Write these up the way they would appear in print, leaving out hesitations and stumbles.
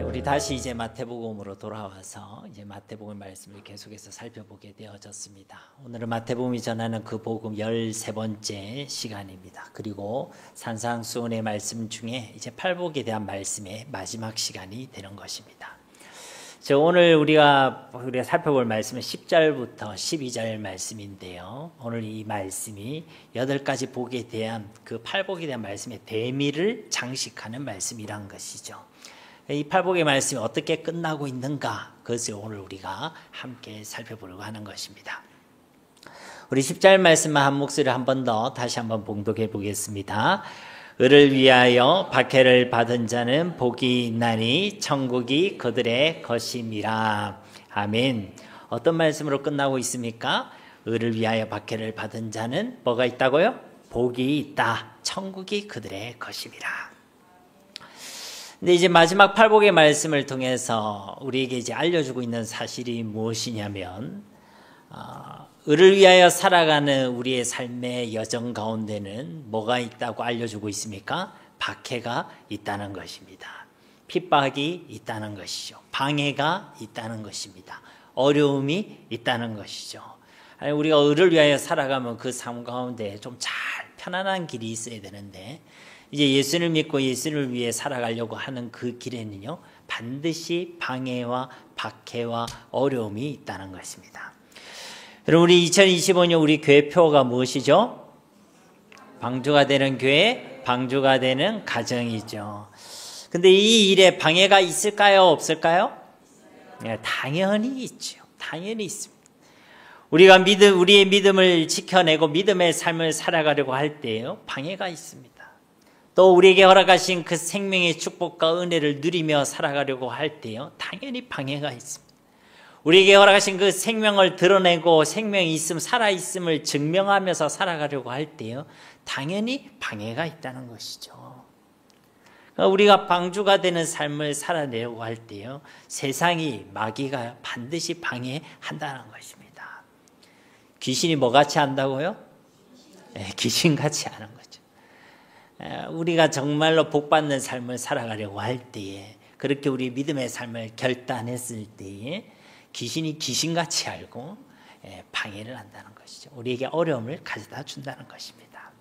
우리 다시 이제 마태복음으로 돌아와서 이제 마태복음 말씀을 계속해서 살펴보게 되어졌습니다. 오늘은 마태복음이 전하는 그 복음 13번째 시간입니다. 그리고 산상수훈의 말씀 중에 이제 팔복에 대한 말씀의 마지막 시간이 되는 것입니다. 오늘 우리가 살펴볼 말씀은 10절부터 12절 말씀인데요. 오늘 이 말씀이 8가지 복에 대한 그 팔복에 대한 말씀의 대미를 장식하는 말씀이란 것이죠. 이 팔복의 말씀이 어떻게 끝나고 있는가, 그것을 오늘 우리가 함께 살펴보려고 하는 것입니다. 우리 10절 말씀만 한 목소리로 한 번 더 다시 한번 봉독해 보겠습니다. 을을 위하여 박해를 받은 자는 복이 있나니 천국이 그들의 것임이라. 아멘. 어떤 말씀으로 끝나고 있습니까? 을을 위하여 박해를 받은 자는 뭐가 있다고요? 복이 있다. 천국이 그들의 것임이라. 근데 이제 마지막 팔복의 말씀을 통해서 우리에게 이제 알려주고 있는 사실이 무엇이냐면, 을을 위하여 살아가는 우리의 삶의 여정 가운데는 뭐가 있다고 알려주고 있습니까? 박해가 있다는 것입니다. 핍박이 있다는 것이죠. 방해가 있다는 것입니다. 어려움이 있다는 것이죠. 우리가 을을 위하여 살아가면 그 삶 가운데 좀 잘 편안한 길이 있어야 되는데, 이제 예수를 믿고 예수를 위해 살아가려고 하는 그 길에는요, 반드시 방해와 박해와 어려움이 있다는 것입니다. 여러분, 우리 2025년 우리 교회 표어가 무엇이죠? 방주가 되는 교회, 방주가 되는 가정이죠. 근데 이 일에 방해가 있을까요? 없을까요? 네, 당연히 있죠. 당연히 있습니다. 우리가 우리의 믿음을 지켜내고 믿음의 삶을 살아가려고 할 때요, 방해가 있습니다. 또 우리에게 허락하신 그 생명의 축복과 은혜를 누리며 살아가려고 할 때요, 당연히 방해가 있습니다. 우리에게 허락하신 그 생명을 드러내고 생명이 있음, 살아있음을 증명하면서 살아가려고 할 때요, 당연히 방해가 있다는 것이죠. 우리가 방주가 되는 삶을 살아내려고 할 때요, 세상이, 마귀가 반드시 방해한다는 것입니다. 귀신이 뭐같이 한다고요? 네, 귀신같이 하는 거죠. 우리가 정말로 복받는 삶을 살아가려고 할 때에, 그렇게 우리 믿음의 삶을 결단했을 때에 귀신이 귀신같이 알고 방해를 한다는 것이죠. 우리에게 어려움을 가져다 준다는 것입니다.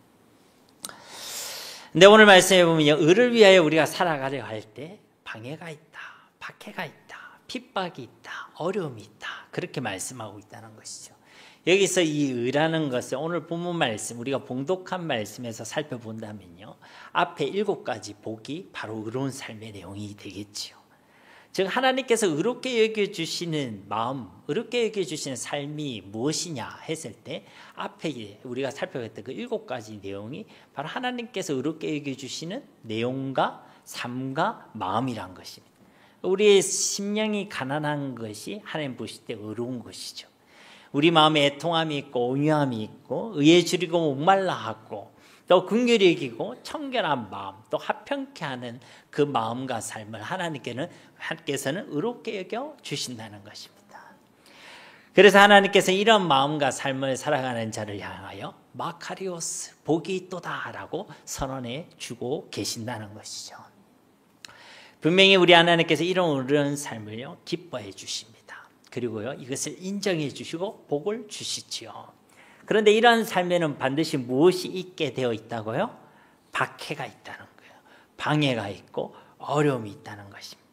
근데 오늘 말씀해 보면요, 을을 위하여 우리가 살아가려고 할 때 방해가 있다, 박해가 있다, 핍박이 있다, 어려움이 있다, 그렇게 말씀하고 있다는 것이죠. 여기서 이 을이라는 것을 오늘 본문 말씀, 우리가 봉독한 말씀에서 살펴본다면요, 앞에 7가지 복이 바로 의로운 삶의 내용이 되겠지요. 즉, 하나님께서 의롭게 여겨주시는 마음, 의롭게 여겨주시는 삶이 무엇이냐 했을 때, 앞에 우리가 살펴봤던 그 7가지 내용이 바로 하나님께서 의롭게 여겨주시는 내용과 삶과 마음이란 것입니다. 우리의 심령이 가난한 것이 하나님 보실 때 의로운 것이죠. 우리 마음에 애통함이 있고 온유함이 있고 의에 줄이고 목말라 하고 또 긍휼히 여기고 청결한 마음, 또 화평케 하는 그 마음과 삶을 하나님께서는 의롭게 여겨 주신다는 것입니다. 그래서 하나님께서 이런 마음과 삶을 살아가는 자를 향하여 마카리오스, 복이 있도다라고 선언해 주고 계신다는 것이죠. 분명히 우리 하나님께서 이런 삶을요, 기뻐해 주십니다. 그리고요, 이것을 인정해 주시고 복을 주시지요. 그런데 이러한 삶에는 반드시 무엇이 있게 되어 있다고요? 박해가 있다는 거예요. 방해가 있고 어려움이 있다는 것입니다.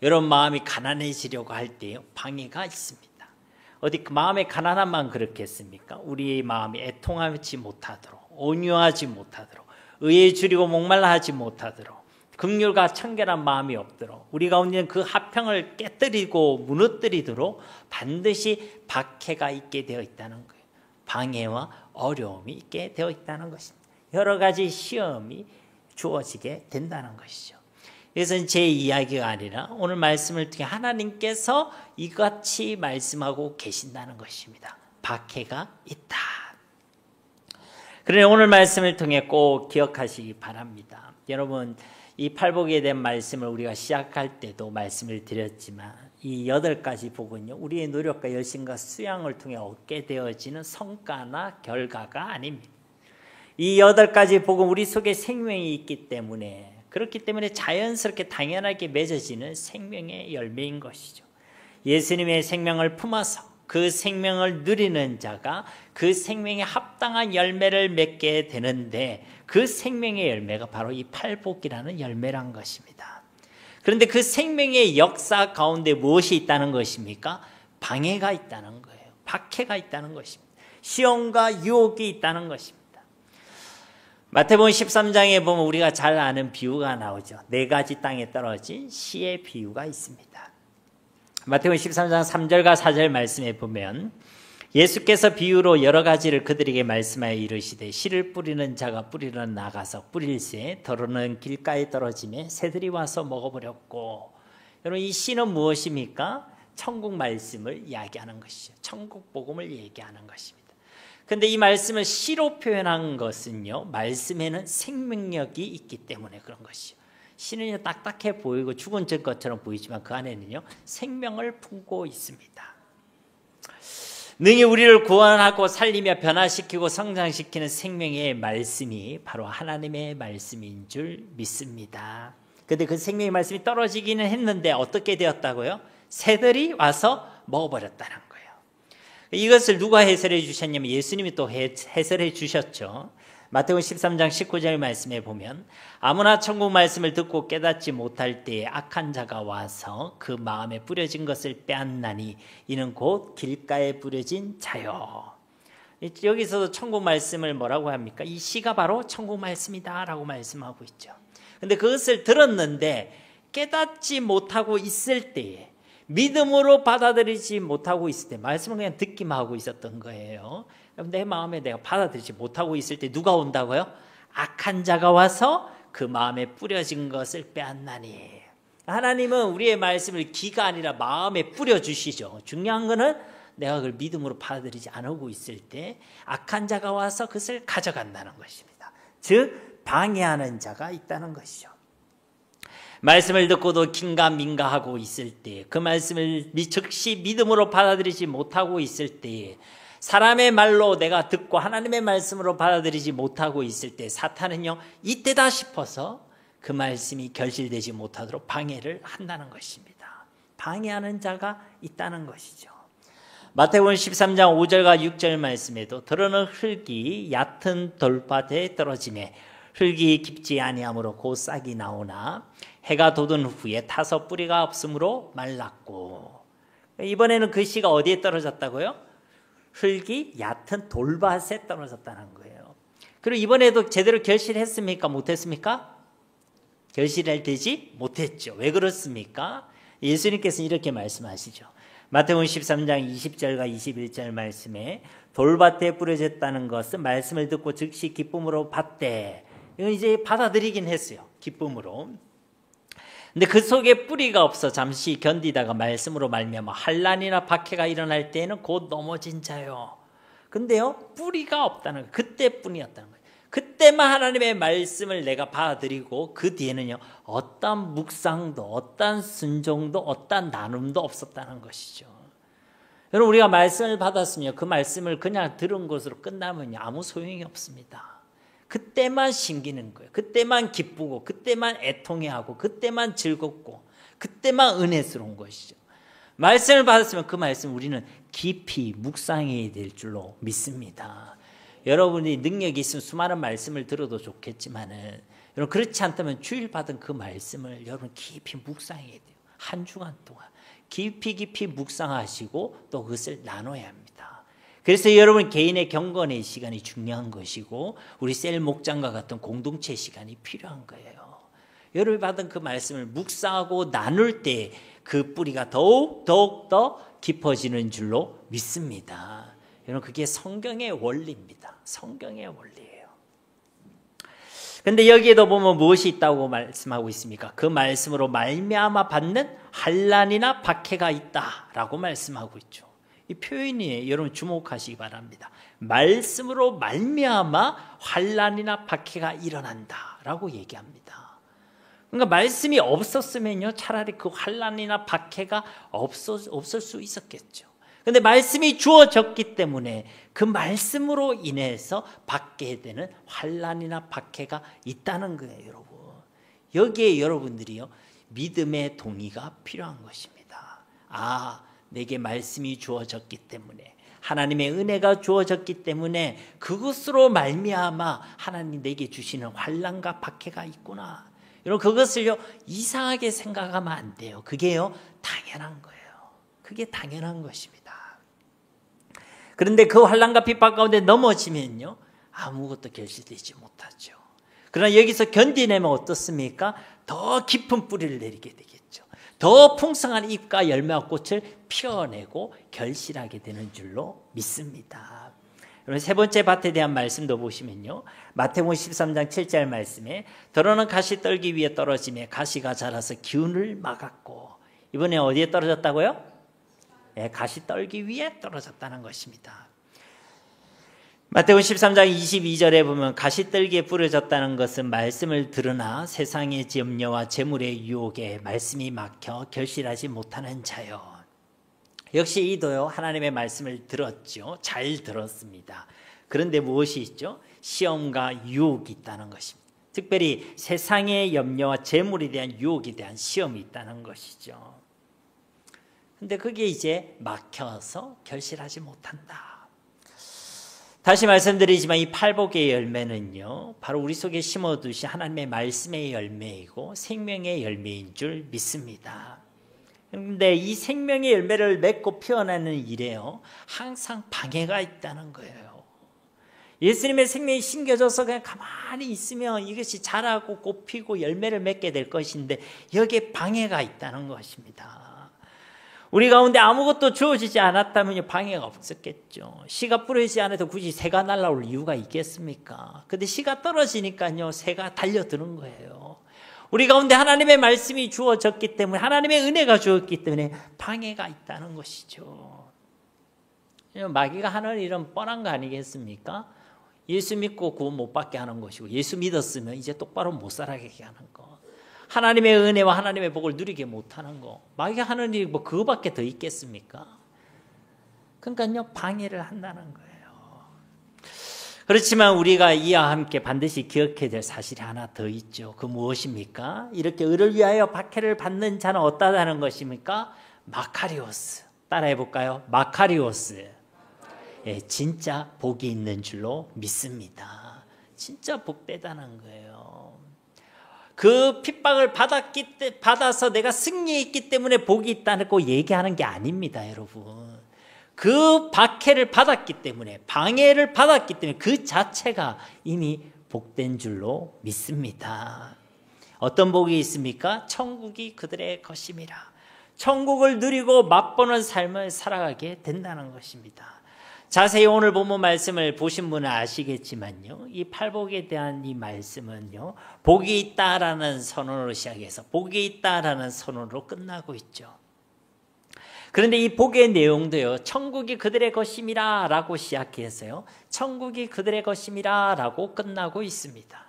여러분, 마음이 가난해지려고 할 때요, 방해가 있습니다. 어디 그 마음의 가난함만 그렇겠습니까? 우리의 마음이 애통하지 못하도록, 온유하지 못하도록, 의에 줄이고 목말라 하지 못하도록, 긍휼과 청결한 마음이 없도록, 우리 가운데 그 화평을 깨뜨리고 무너뜨리도록 반드시 박해가 있게 되어 있다는 거예요. 방해와 어려움이 있게 되어 있다는 것입니다. 여러 가지 시험이 주어지게 된다는 것이죠. 이것은 제 이야기가 아니라 오늘 말씀을 통해 하나님께서 이같이 말씀하고 계신다는 것입니다. 박해가 있다. 그러니 오늘 말씀을 통해 꼭 기억하시기 바랍니다. 여러분, 이 팔복에 대한 말씀을 우리가 시작할 때도 말씀을 드렸지만, 이 8가지 복은요, 우리의 노력과 열심과 수양을 통해 얻게 되어지는 성과나 결과가 아닙니다. 이 8가지 복음 우리 속에 생명이 있기 때문에, 그렇기 때문에 자연스럽게 당연하게 맺어지는 생명의 열매인 것이죠. 예수님의 생명을 품어서 그 생명을 누리는 자가 그 생명에 합당한 열매를 맺게 되는데, 그 생명의 열매가 바로 이 팔복이라는 열매란 것입니다. 그런데 그 생명의 역사 가운데 무엇이 있다는 것입니까? 방해가 있다는 거예요. 박해가 있다는 것입니다. 시험과 유혹이 있다는 것입니다. 마태복음 13장에 보면 우리가 잘 아는 비유가 나오죠. 4가지 땅에 떨어진 씨의 비유가 있습니다. 마태복음 13장 3절과 4절 말씀에 보면 예수께서 비유로 여러 가지를 그들에게 말씀하여 이르시되, 씨를 뿌리는 자가 뿌리러 나가서 뿌릴새 더러는 길가에 떨어지매 새들이 와서 먹어버렸고. 여러분, 이 씨는 무엇입니까? 천국 말씀을 이야기하는 것이죠. 천국 복음을 얘기하는 것입니다. 그런데 이 말씀을 씨로 표현한 것은요, 말씀에는 생명력이 있기 때문에 그런 것이죠. 씨는 딱딱해 보이고 죽은 것처럼 보이지만 그 안에는요, 생명을 품고 있습니다. 능히 우리를 구원하고 살리며 변화시키고 성장시키는 생명의 말씀이 바로 하나님의 말씀인 줄 믿습니다. 그런데 그 생명의 말씀이 떨어지기는 했는데 어떻게 되었다고요? 새들이 와서 먹어버렸다는 거예요. 이것을 누가 해설해 주셨냐면 예수님이 또 해설해 주셨죠. 마태복음 13장 19절 말씀에 보면 아무나 천국 말씀을 듣고 깨닫지 못할 때에 악한 자가 와서 그 마음에 뿌려진 것을 빼앗나니 이는 곧 길가에 뿌려진 자요. 여기서도 천국 말씀을 뭐라고 합니까? 이 씨가 바로 천국 말씀이다 라고 말씀하고 있죠. 근데 그것을 들었는데 깨닫지 못하고 있을 때에, 믿음으로 받아들이지 못하고 있을 때, 말씀을 그냥 듣기만 하고 있었던 거예요. 내 마음에 내가 받아들이지 못하고 있을 때 누가 온다고요? 악한 자가 와서 그 마음에 뿌려진 것을 빼앗나니. 하나님은 우리의 말씀을 기가 아니라 마음에 뿌려주시죠. 중요한 거는 내가 그걸 믿음으로 받아들이지 않고 있을 때 악한 자가 와서 그것을 가져간다는 것입니다. 즉 방해하는 자가 있다는 것이죠. 말씀을 듣고도 긴가민가하고 있을 때, 그 말씀을 즉시 믿음으로 받아들이지 못하고 있을 때, 사람의 말로 내가 듣고 하나님의 말씀으로 받아들이지 못하고 있을 때 사탄은요, 이때다 싶어서 그 말씀이 결실되지 못하도록 방해를 한다는 것입니다. 방해하는 자가 있다는 것이죠. 마태복음 13장 5절과 6절 말씀에도 더러는 흙이 얕은 돌밭에 떨어지매 흙이 깊지 아니하므로 곧 싹이 나오나 해가 돋은 후에 타서 뿌리가 없으므로 말랐고. 이번에는 그 씨가 어디에 떨어졌다고요? 흙이 얕은 돌밭에 떨어졌다는 거예요. 그리고 이번에도 제대로 결실했습니까? 못했습니까? 결실되지 못했죠. 왜 그렇습니까? 예수님께서는 이렇게 말씀하시죠. 마태복음 13장 20절과 21절 말씀에 돌밭에 뿌려졌다는 것은 말씀을 듣고 즉시 기쁨으로 받되, 이건 이제 받아들이긴 했어요. 기쁨으로. 근데 그 속에 뿌리가 없어 잠시 견디다가 말씀으로 말미암아 환난이나 박해가 일어날 때에는 곧 넘어진 자요. 근데요, 뿌리가 없다는 거예요. 그때뿐이었다는 거예요. 그때만 하나님의 말씀을 내가 받아들이고 그 뒤에는요, 어떤 묵상도, 어떤 순종도, 어떤 나눔도 없었다는 것이죠. 여러분, 우리가 말씀을 받았으면 그 말씀을 그냥 들은 것으로 끝나면요, 아무 소용이 없습니다. 그때만 신기는 거예요. 그때만 기쁘고, 그때만 애통해하고, 그때만 즐겁고, 그때만 은혜스러운 것이죠. 말씀을 받았으면 그 말씀 우리는 깊이 묵상해야 될 줄로 믿습니다. 여러분이 능력이 있으면 수많은 말씀을 들어도 좋겠지만은, 여러분 그렇지 않다면 주일 받은 그 말씀을 여러분 깊이 묵상해야 돼요. 한 주간 동안 깊이 묵상하시고 또 그것을 나눠야 합니다. 그래서 여러분 개인의 경건의 시간이 중요한 것이고 우리 셀 목장과 같은 공동체 시간이 필요한 거예요. 여러분이 받은 그 말씀을 묵상하고 나눌 때 그 뿌리가 더욱 더 깊어지는 줄로 믿습니다. 여러분 그게 성경의 원리입니다. 성경의 원리예요. 그런데 여기에도 보면 무엇이 있다고 말씀하고 있습니까? 그 말씀으로 말미암아 받는 환난이나 박해가 있다라고 말씀하고 있죠. 이 표현이 여러분 주목하시기 바랍니다. 말씀으로 말미암아 환난이나 박해가 일어난다라고 얘기합니다. 그러니까 말씀이 없었으면요 차라리 그 환난이나 박해가 없을 수 있었겠죠. 근데 말씀이 주어졌기 때문에 그 말씀으로 인해서 받게 되는 환난이나 박해가 있다는 거예요, 여러분. 여기에 여러분들이요, 믿음의 동의가 필요한 것입니다. 아, 내게 말씀이 주어졌기 때문에, 하나님의 은혜가 주어졌기 때문에 그것으로 말미암아 하나님 내게 주시는 환난과 박해가 있구나. 여러분, 그것을요 이상하게 생각하면 안 돼요. 그게요 당연한 거예요. 그게 당연한 것입니다. 그런데 그 환난과 핍박 가운데 넘어지면요 아무것도 결실되지 못하죠. 그러나 여기서 견디내면 어떻습니까? 더 깊은 뿌리를 내리게 되겠죠. 더 풍성한 잎과 열매와 꽃을 피워내고 결실하게 되는 줄로 믿습니다. 세 번째 밭에 대한 말씀도 보시면요, 마태복음 13장 7절 말씀에 더러는 가시 떨기 위해 떨어지며 가시가 자라서 기운을 막았고, 이번에 어디에 떨어졌다고요? 네, 가시 떨기 위해 떨어졌다는 것입니다. 마태복음 13장 22절에 보면 가시 떨기에 뿌려졌다는 것은 말씀을 들으나 세상의 염려와 재물의 유혹에 말씀이 막혀 결실하지 못하는 자요. 역시 이도요 하나님의 말씀을 들었죠. 잘 들었습니다. 그런데 무엇이 있죠? 시험과 유혹이 있다는 것입니다. 특별히 세상의 염려와 재물에 대한 유혹에 대한 시험이 있다는 것이죠. 근데 그게 이제 막혀서 결실하지 못한다. 다시 말씀드리지만 이 팔복의 열매는요 바로 우리 속에 심어두신 하나님의 말씀의 열매이고 생명의 열매인 줄 믿습니다. 그런데 이 생명의 열매를 맺고 피어나는 일에요 항상 방해가 있다는 거예요. 예수님의 생명이 심겨져서 그냥 가만히 있으면 이것이 자라고 꽃피고 열매를 맺게 될 것인데 여기에 방해가 있다는 것입니다. 우리 가운데 아무것도 주어지지 않았다면 방해가 없었겠죠. 씨가 뿌려지지 않아도 굳이 새가 날아올 이유가 있겠습니까? 근데 씨가 떨어지니까요 새가 달려드는 거예요. 우리 가운데 하나님의 말씀이 주어졌기 때문에, 하나님의 은혜가 주었기 때문에 방해가 있다는 것이죠. 마귀가 하는 일은 뻔한 거 아니겠습니까? 예수 믿고 구원 못 받게 하는 것이고, 예수 믿었으면 이제 똑바로 못 살아가게 하는 거, 하나님의 은혜와 하나님의 복을 누리게 못하는 거, 마귀가 하는 일이 뭐 그거밖에 더 있겠습니까? 그러니까요 방해를 한다는 거예요. 그렇지만 우리가 이와 함께 반드시 기억해야 될 사실이 하나 더 있죠. 그 무엇입니까? 이렇게 의를 위하여 박해를 받는 자는 어떠하다는 것입니까? 마카리오스. 따라해 볼까요? 마카리오스. 예, 진짜 복이 있는 줄로 믿습니다. 진짜 복되다는 거예요. 그 핍박을 받아서 내가 승리했기 때문에 복이 있다고 얘기하는 게 아닙니다, 여러분. 그 박해를 받았기 때문에, 방해를 받았기 때문에 그 자체가 이미 복된 줄로 믿습니다. 어떤 복이 있습니까? 천국이 그들의 것임이라. 천국을 누리고 맛보는 삶을 살아가게 된다는 것입니다. 자세히 오늘 본문 말씀을 보신 분은 아시겠지만요, 이 팔복에 대한 이 말씀은요 복이 있다라는 선언으로 시작해서 복이 있다라는 선언으로 끝나고 있죠. 그런데 이 복의 내용도요 천국이 그들의 것임이라 라고 시작해서요 천국이 그들의 것임이라 라고 끝나고 있습니다.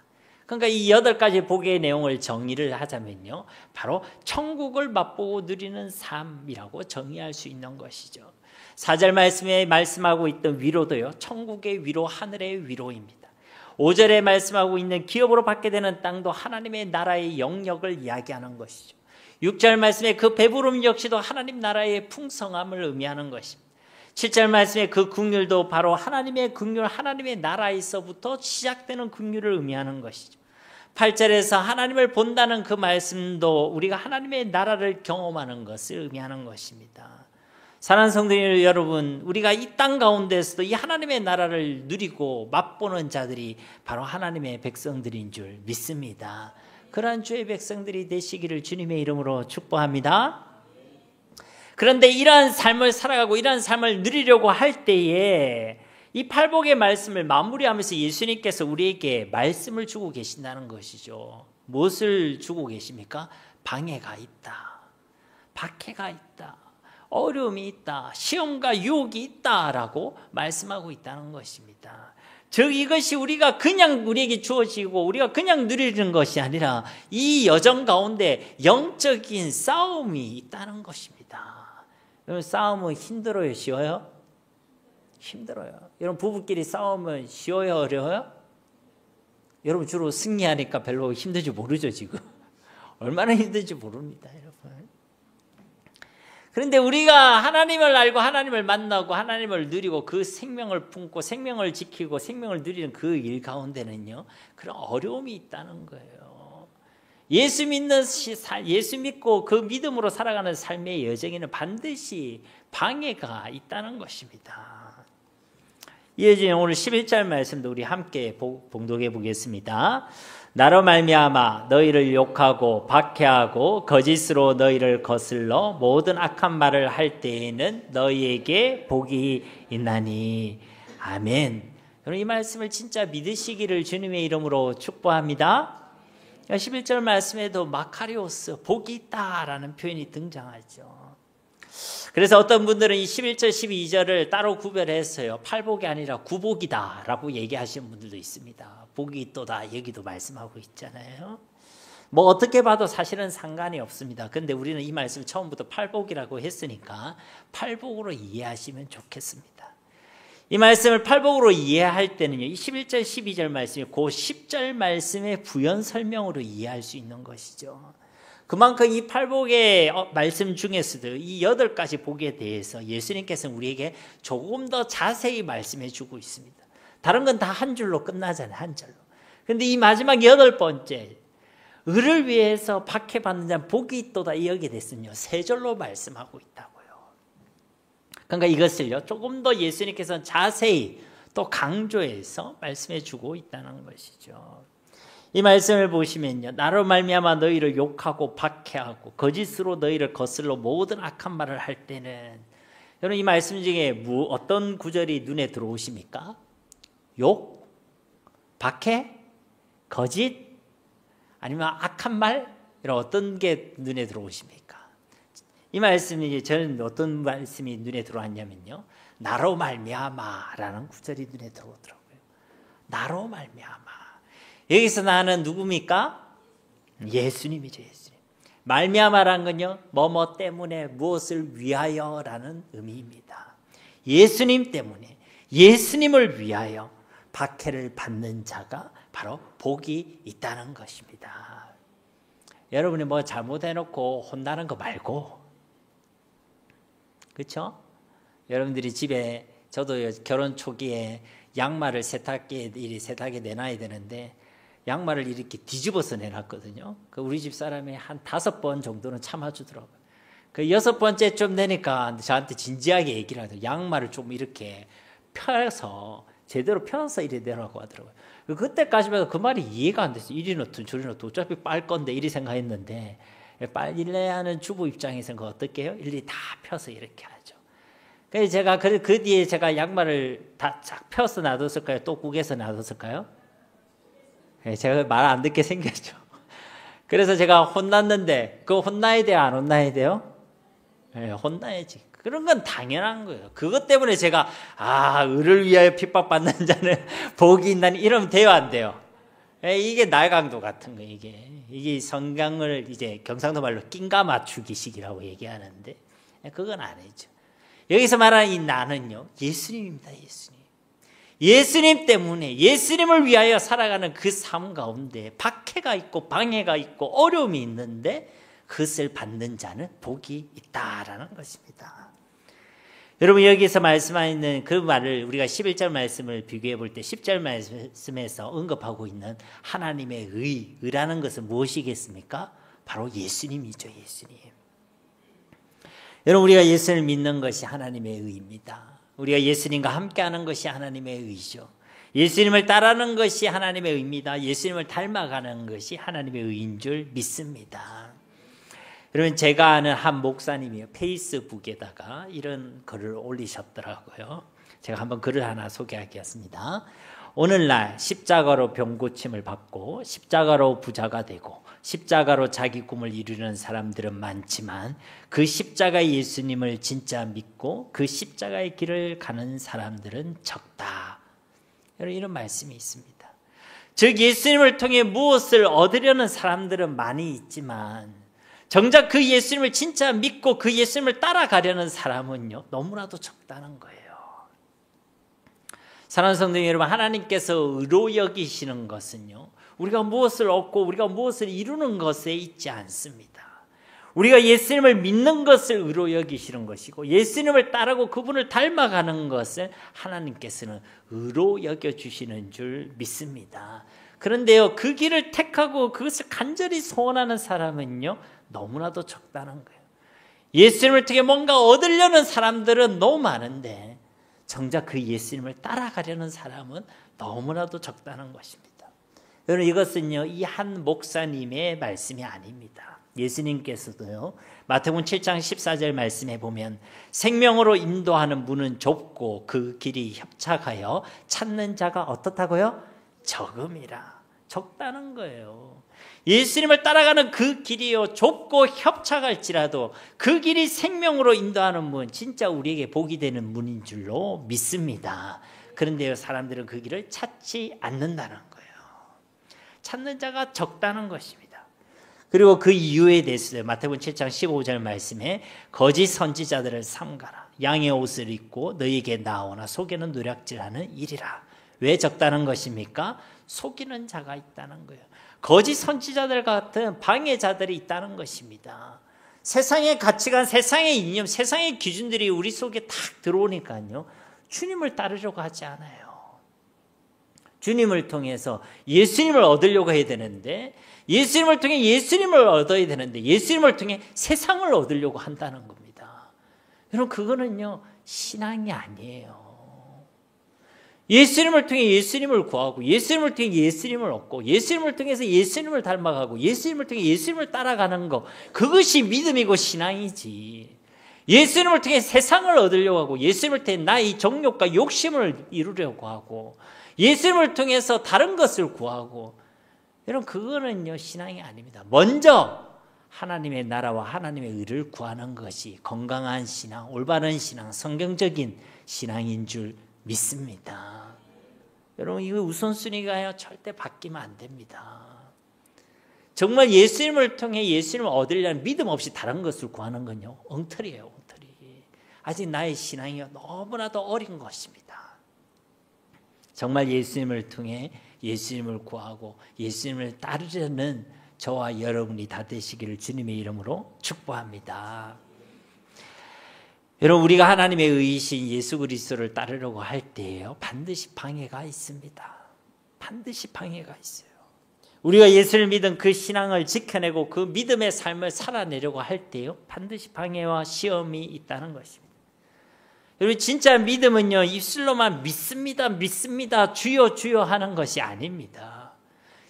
그러니까 이 8가지 복의 내용을 정의를 하자면요 바로 천국을 맛보고 누리는 삶이라고 정의할 수 있는 것이죠. 4절 말씀에 말씀하고 있던 위로도요 천국의 위로, 하늘의 위로입니다. 5절에 말씀하고 있는 기업으로 받게 되는 땅도 하나님의 나라의 영역을 이야기하는 것이죠. 6절 말씀에 그 배부름 역시도 하나님 나라의 풍성함을 의미하는 것입니다. 7절 말씀에 그 긍휼도 바로 하나님의 긍휼, 하나님의 나라에서부터 시작되는 긍휼을 의미하는 것이죠. 8절에서 하나님을 본다는 그 말씀도 우리가 하나님의 나라를 경험하는 것을 의미하는 것입니다. 사랑하는 성도 여러분, 우리가 이 땅 가운데서도 이 하나님의 나라를 누리고 맛보는 자들이 바로 하나님의 백성들인 줄 믿습니다. 그러한 주의 백성들이 되시기를 주님의 이름으로 축복합니다. 그런데 이러한 삶을 살아가고 이러한 삶을 누리려고 할 때에 이 팔복의 말씀을 마무리하면서 예수님께서 우리에게 말씀을 주고 계신다는 것이죠. 무엇을 주고 계십니까? 방해가 있다, 박해가 있다, 어려움이 있다, 시험과 유혹이 있다라고 말씀하고 있다는 것입니다. 즉 이것이 우리가 그냥 우리에게 주어지고 우리가 그냥 누리는 것이 아니라 이 여정 가운데 영적인 싸움이 있다는 것입니다. 여러분 싸움은 힘들어요, 쉬워요? 힘들어요. 여러분 부부끼리 싸우면 쉬워요, 어려워요? 여러분 주로 승리하니까 별로 힘든지 모르죠, 지금. 얼마나 힘든지 모릅니다, 여러분. 그런데 우리가 하나님을 알고 하나님을 만나고 하나님을 누리고 그 생명을 품고 생명을 지키고 생명을 누리는 그 일 가운데는요, 그런 어려움이 있다는 거예요. 예수 믿고 그 믿음으로 살아가는 삶의 여정에는 반드시 방해가 있다는 것입니다. 이어지는 오늘 11절 말씀도 우리 함께 봉독해 보겠습니다. 나로 말미암아 너희를 욕하고 박해하고 거짓으로 너희를 거슬러 모든 악한 말을 할 때에는 너희에게 복이 있나니. 아멘. 여러분 이 말씀을 진짜 믿으시기를 주님의 이름으로 축복합니다. 11절 말씀에도 마카리오스, 복이 있다라는 표현이 등장하죠. 그래서 어떤 분들은 이 11절 12절을 따로 구별했어요. 팔복이 아니라 구복이다 라고 얘기하시는 분들도 있습니다. 복이 있도다 여기도 말씀하고 있잖아요. 뭐 어떻게 봐도 사실은 상관이 없습니다. 근데 우리는 이 말씀을 처음부터 팔복이라고 했으니까 팔복으로 이해하시면 좋겠습니다. 이 말씀을 팔복으로 이해할 때는요, 이 11절 12절 말씀이 그 10절 말씀의 부연 설명으로 이해할 수 있는 것이죠. 그만큼 이 팔복의 말씀 중에서도 이 8가지 복에 대해서 예수님께서는 우리에게 조금 더 자세히 말씀해 주고 있습니다. 다른 건 다 한 줄로 끝나잖아요. 한 줄로. 그런데 이 마지막 8번째, 의를 위해서 박해받는 자는 복이 있도다 여기에 대해서는요, 3절로 말씀하고 있다고요. 그러니까 이것을요, 조금 더 예수님께서는 자세히 또 강조해서 말씀해 주고 있다는 것이죠. 이 말씀을 보시면요, 나로 말미암아 너희를 욕하고 박해하고 거짓으로 너희를 거슬러 모든 악한 말을 할 때는, 여러분 이 말씀 중에 어떤 구절이 눈에 들어오십니까? 욕? 박해? 거짓? 아니면 악한 말? 이런 어떤 게 눈에 들어오십니까? 이 말씀이 저는 어떤 말씀이 눈에 들어왔냐면요, 나로 말미암아라는 구절이 눈에 들어오더라고요. 나로 말미암아. 여기서 나는 누굽니까? 예수님이죠, 예수님. 말미암아라는 건요, 뭐뭐 때문에 무엇을 위하여라는 의미입니다. 예수님 때문에, 예수님을 위하여 박해를 받는 자가 바로 복이 있다는 것입니다. 여러분이 뭐 잘못해놓고 혼나는 거 말고, 그렇죠? 여러분들이 집에, 저도 결혼 초기에 양말을 세탁기에 내놔야 되는데 양말을 이렇게 뒤집어서 내놨거든요. 우리 집 사람이 한 5번 정도는 참아주더라고요. 그 6번째쯤 되니까 저한테 진지하게 얘기를 하더라고요. 양말을 좀 이렇게 펴서, 제대로 펴서 이래 내라고 하더라고요. 그때까지만 그 말이 이해가 안 됐어요. 이리 놓든 저리 놓든 어차피 빨 건데 이리 생각했는데, 빨래하는 주부 입장에서는 어떻게 해요? 일일이 다 펴서 이렇게 하죠. 그래서 제가 그 뒤에 제가 양말을 다 쫙 펴서 놔뒀을까요? 또 구겨서 놔뒀을까요? 제가 말 안 듣게 생겼죠. 그래서 제가 혼났는데, 그거 혼나야 돼요? 안 혼나야 돼요? 네, 혼나야지. 그런 건 당연한 거예요. 그것 때문에 제가, 의를 위하여 핍박받는 자는 복이 있나니 이러면 돼요, 안 돼요? 이게 날강도 같은 거예요, 이게 성경을 이제 경상도 말로 낀가 맞추기식이라고 얘기하는데, 그건 아니죠. 여기서 말하는 이 나는요, 예수님입니다, 예수님. 예수님 때문에, 예수님을 위하여 살아가는 그 삶 가운데 박해가 있고 방해가 있고 어려움이 있는데 그것을 받는 자는 복이 있다라는 것입니다. 여러분 여기서 말씀하는 그 말을 우리가 11절 말씀을 비교해 볼 때 10절 말씀에서 언급하고 있는 하나님의 의라는 것은 무엇이겠습니까? 바로 예수님이죠, 예수님. 여러분 우리가 예수를 믿는 것이 하나님의 의입니다. 우리가 예수님과 함께하는 것이 하나님의 의죠. 예수님을 따르는 것이 하나님의 의입니다. 예수님을 닮아가는 것이 하나님의 의인 줄 믿습니다. 여러분 제가 아는 한 목사님이요, 페이스북에다가 이런 글을 올리셨더라고요. 제가 한번 글을 하나 소개하겠습니다. 오늘날 십자가로 병고침을 받고 십자가로 부자가 되고 십자가로 자기 꿈을 이루는 사람들은 많지만 그 십자가의 예수님을 진짜 믿고 그 십자가의 길을 가는 사람들은 적다. 이런 말씀이 있습니다. 즉 예수님을 통해 무엇을 얻으려는 사람들은 많이 있지만 정작 그 예수님을 진짜 믿고 그 예수님을 따라가려는 사람은요, 너무나도 적다는 거예요. 사랑하는 성도 여러분, 하나님께서 의로 여기시는 것은요, 우리가 무엇을 얻고 우리가 무엇을 이루는 것에 있지 않습니다. 우리가 예수님을 믿는 것을 의로 여기시는 것이고, 예수님을 따르고 그분을 닮아가는 것을 하나님께서는 의로 여겨주시는 줄 믿습니다. 그런데요, 그 길을 택하고 그것을 간절히 소원하는 사람은요, 너무나도 적다는 거예요. 예수님을 통해 뭔가 얻으려는 사람들은 너무 많은데 정작 그 예수님을 따라가려는 사람은 너무나도 적다는 것입니다. 여러분, 이것은요, 이 한 목사님의 말씀이 아닙니다. 예수님께서도요, 마태복음 7장 14절 말씀에 보면 생명으로 인도하는 문은 좁고 그 길이 협착하여 찾는 자가 어떻다고요? 적음이라. 적다는 거예요. 예수님을 따라가는 그 길이요, 좁고 협착할지라도 그 길이 생명으로 인도하는 문, 진짜 우리에게 복이 되는 문인 줄로 믿습니다. 그런데요, 사람들은 그 길을 찾지 않는다는 거예요. 찾는 자가 적다는 것입니다. 그리고 그 이유에 대해서 마태복음 7장 15절 말씀에 거짓 선지자들을 삼가라. 양의 옷을 입고 너희에게 나오나 속에는 노략질하는 일이라. 왜 적다는 것입니까? 속이는 자가 있다는 거예요. 거짓 선지자들 같은 방해자들이 있다는 것입니다. 세상의 가치관, 세상의 이념, 세상의 기준들이 우리 속에 탁 들어오니까요, 주님을 따르려고 하지 않아요. 주님을 통해서 예수님을 얻으려고 해야 되는데, 예수님을 통해 예수님을 얻어야 되는데, 예수님을 통해 세상을 얻으려고 한다는 겁니다. 여러분, 그거는요, 신앙이 아니에요. 예수님을 통해 예수님을 구하고, 예수님을 통해 예수님을 얻고, 예수님을 통해서 예수님을 닮아가고, 예수님을 통해 예수님을 따라가는 것, 그것이 믿음이고 신앙이지. 예수님을 통해 세상을 얻으려고 하고, 예수님을 통해 나의 정욕과 욕심을 이루려고 하고, 예수님을 통해서 다른 것을 구하고, 여러분, 그거는요, 신앙이 아닙니다. 먼저 하나님의 나라와 하나님의 의를 구하는 것이 건강한 신앙, 올바른 신앙, 성경적인 신앙인 줄 믿습니다. 여러분, 이거 우선순위가 절대 바뀌면 안 됩니다. 정말 예수님을 통해 예수님을 얻으려는 믿음 없이 다른 것을 구하는 건요, 엉터리예요, 엉터리. 아직 나의 신앙이 너무나도 어린 것입니다. 정말 예수님을 통해 예수님을 구하고 예수님을 따르려는 저와 여러분이 다 되시기를 주님의 이름으로 축복합니다. 여러분, 우리가 하나님의 의이신 예수 그리스도를 따르려고 할 때에요, 반드시 방해가 있습니다. 반드시 방해가 있어요. 우리가 예수를 믿은 그 신앙을 지켜내고 그 믿음의 삶을 살아내려고 할 때요, 반드시 방해와 시험이 있다는 것입니다. 여러분, 진짜 믿음은요, 입술로만 믿습니다, 믿습니다, 주여 주여 하는 것이 아닙니다.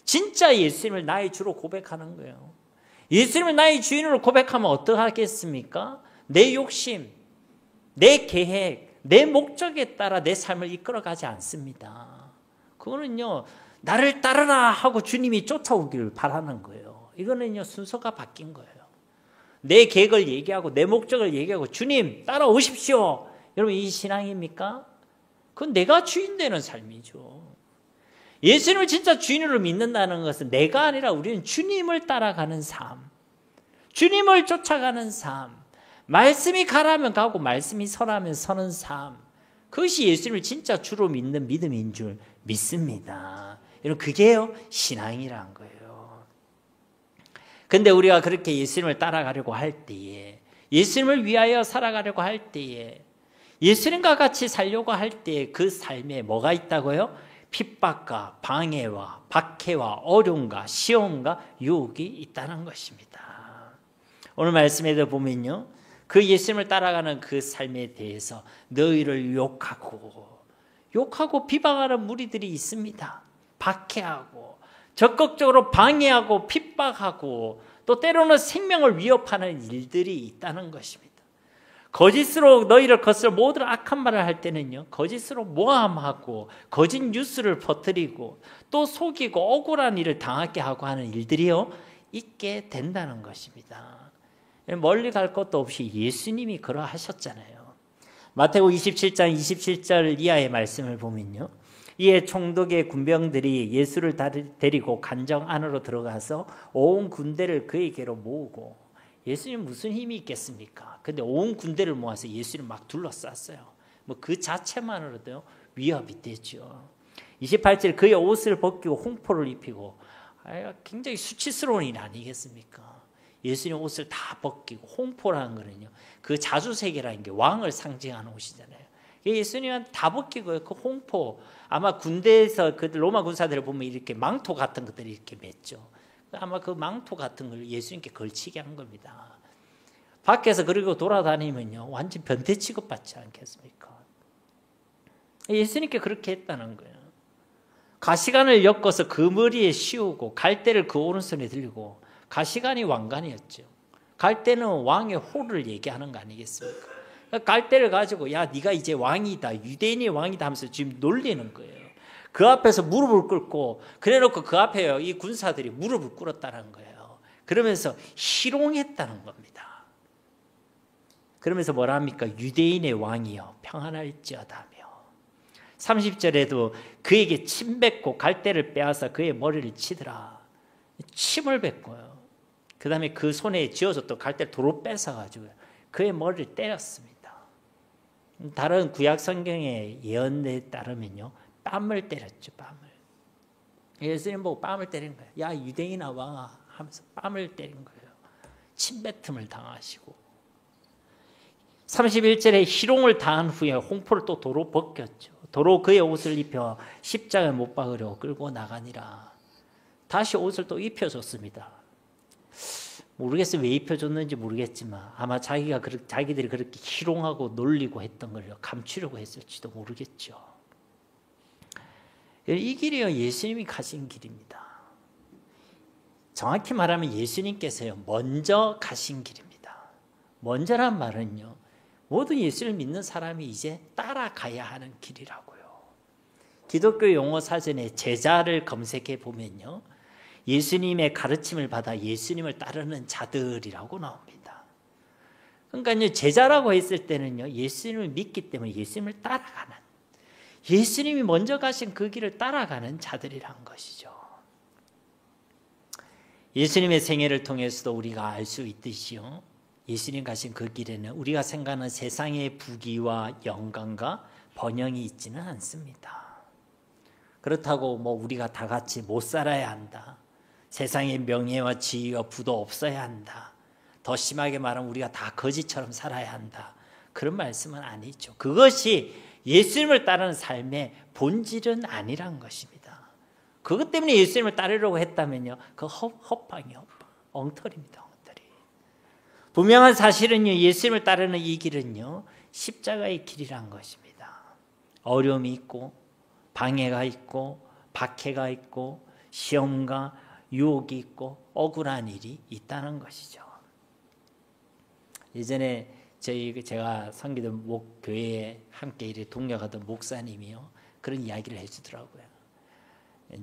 진짜 예수님을 나의 주로 고백하는 거예요. 예수님을 나의 주인으로 고백하면 어떡하겠습니까? 내 욕심, 내 계획, 내 목적에 따라 내 삶을 이끌어가지 않습니다. 그거는요, 나를 따르라 하고 주님이 쫓아오기를 바라는 거예요. 이거는요, 순서가 바뀐 거예요. 내 계획을 얘기하고 내 목적을 얘기하고 주님 따라오십시오. 여러분, 이 신앙입니까? 그건 내가 주인 되는 삶이죠. 예수님을 진짜 주인으로 믿는다는 것은 내가 아니라 우리는 주님을 따라가는 삶, 주님을 쫓아가는 삶, 말씀이 가라면 가고 말씀이 서라면 서는 삶, 그것이 예수님을 진짜 주로 믿는 믿음인 줄 믿습니다. 여러분, 그게요, 신앙이란 거예요. 근데 우리가 그렇게 예수님을 따라가려고 할 때에, 예수님을 위하여 살아가려고 할 때에, 예수님과 같이 살려고 할 때에 그 삶에 뭐가 있다고요? 핍박과 방해와 박해와 어려움과 시험과 유혹이 있다는 것입니다. 오늘 말씀에도 보면요, 그 예수님을 따라가는 그 삶에 대해서 너희를 욕하고 비방하는 무리들이 있습니다. 박해하고 적극적으로 방해하고 핍박하고 또 때로는 생명을 위협하는 일들이 있다는 것입니다. 거짓으로 너희를 거스려 모든 악한 말을 할 때는요, 거짓으로 모함하고 거짓 뉴스를 퍼뜨리고 또 속이고 억울한 일을 당하게 하고 하는 일들이요, 있게 된다는 것입니다. 멀리 갈 것도 없이 예수님이 그러하셨잖아요. 마태복음 27장 27절 이하의 말씀을 보면요, 이에 총독의 군병들이 예수를 데리고 관정 안으로 들어가서 온 군대를 그에게로 모으고 예수님 무슨 힘이 있겠습니까? 근데 온 군대를 모아서 예수님 막 둘러쌌어요. 뭐 그 자체만으로도 위협이 되죠. 28절 그의 옷을 벗기고 홍포를 입히고, 굉장히 수치스러운 일 아니겠습니까? 예수님 옷을 다 벗기고, 홍포라는 거는요, 그 자주색이라는 게 왕을 상징하는 옷이잖아요. 예수님은 다 벗기고, 그 홍포, 아마 군대에서 그 로마 군사들을 보면 이렇게 망토 같은 것들이 이렇게 맸죠. 아마 그 망토 같은 걸 예수님께 걸치게 한 겁니다. 밖에서 그리고 돌아다니면요, 완전 변태 취급받지 않겠습니까? 예수님께 그렇게 했다는 거예요. 가시관을 엮어서 그 머리에 씌우고, 갈대를 그 오른손에 들고, 가시관이 왕관이었죠. 갈대는 왕의 호를 얘기하는 거 아니겠습니까? 갈대를 가지고, 야, 네가 이제 왕이다, 유대인의 왕이다 하면서 지금 놀리는 거예요. 그 앞에서 무릎을 꿇고, 그래놓고 그 앞에 이 군사들이 무릎을 꿇었다는 거예요. 그러면서 희롱했다는 겁니다. 그러면서 뭐라 합니까? 유대인의 왕이여 평안할지어다며. 30절에도 그에게 침 뱉고 갈대를 빼앗아 그의 머리를 치더라. 침을 뱉고요. 그 다음에 그 손에 쥐어줬던 갈대를 도로 뺏어가지고 그의 머리를 때렸습니다. 다른 구약 성경의 예언에 따르면요, 뺨을 때렸죠. 뺨을. 예수님 보고 뺨을 때린 거예요. 야, 유대인아 왕아 하면서 뺨을 때린 거예요. 침뱉음을 당하시고. 31절에 희롱을 당한 후에 홍포를 또 도로 벗겼죠. 도로 그의 옷을 입혀 십자가에 못 박으려 끌고 나가니라. 다시 옷을 또 입혀줬습니다. 모르겠어요. 왜 입혀줬는지 모르겠지만 아마 자기들이 그렇게 희롱하고 놀리고 했던 걸 감추려고 했을지도 모르겠죠. 이 길이요, 예수님이 가신 길입니다. 정확히 말하면 예수님께서요, 먼저 가신 길입니다. 먼저란 말은요, 모든 예수를 믿는 사람이 이제 따라가야 하는 길이라고요. 기독교 용어 사전에 제자를 검색해 보면요, 예수님의 가르침을 받아 예수님을 따르는 자들이라고 나옵니다. 그러니까요, 제자라고 했을 때는요, 예수님을 믿기 때문에 예수님을 따라가는, 예수님이 먼저 가신 그 길을 따라가는 자들이란 것이죠. 예수님의 생애를 통해서도 우리가 알 수 있듯이요, 예수님 가신 그 길에는 우리가 생각하는 세상의 부귀와 영광과 번영이 있지는 않습니다. 그렇다고 뭐 우리가 다 같이 못 살아야 한다, 세상의 명예와 지위와 부도 없어야 한다, 더 심하게 말하면 우리가 다 거지처럼 살아야 한다, 그런 말씀은 아니죠. 그것이 예수님을 따르는 삶의 본질은 아니란 것입니다. 그것 때문에 예수님을 따르려고 했다면요, 그 헛방이요, 엉터리입니다. 엉터리. 분명한 사실은요, 예수님을 따르는 이 길은요, 십자가의 길이란 것입니다. 어려움이 있고 방해가 있고 박해가 있고 시험과 유혹이 있고 억울한 일이 있다는 것이죠. 예전에 제가 섬기던 교회에 함께 일에 동역하던 목사님이요, 그런 이야기를 해주더라고요.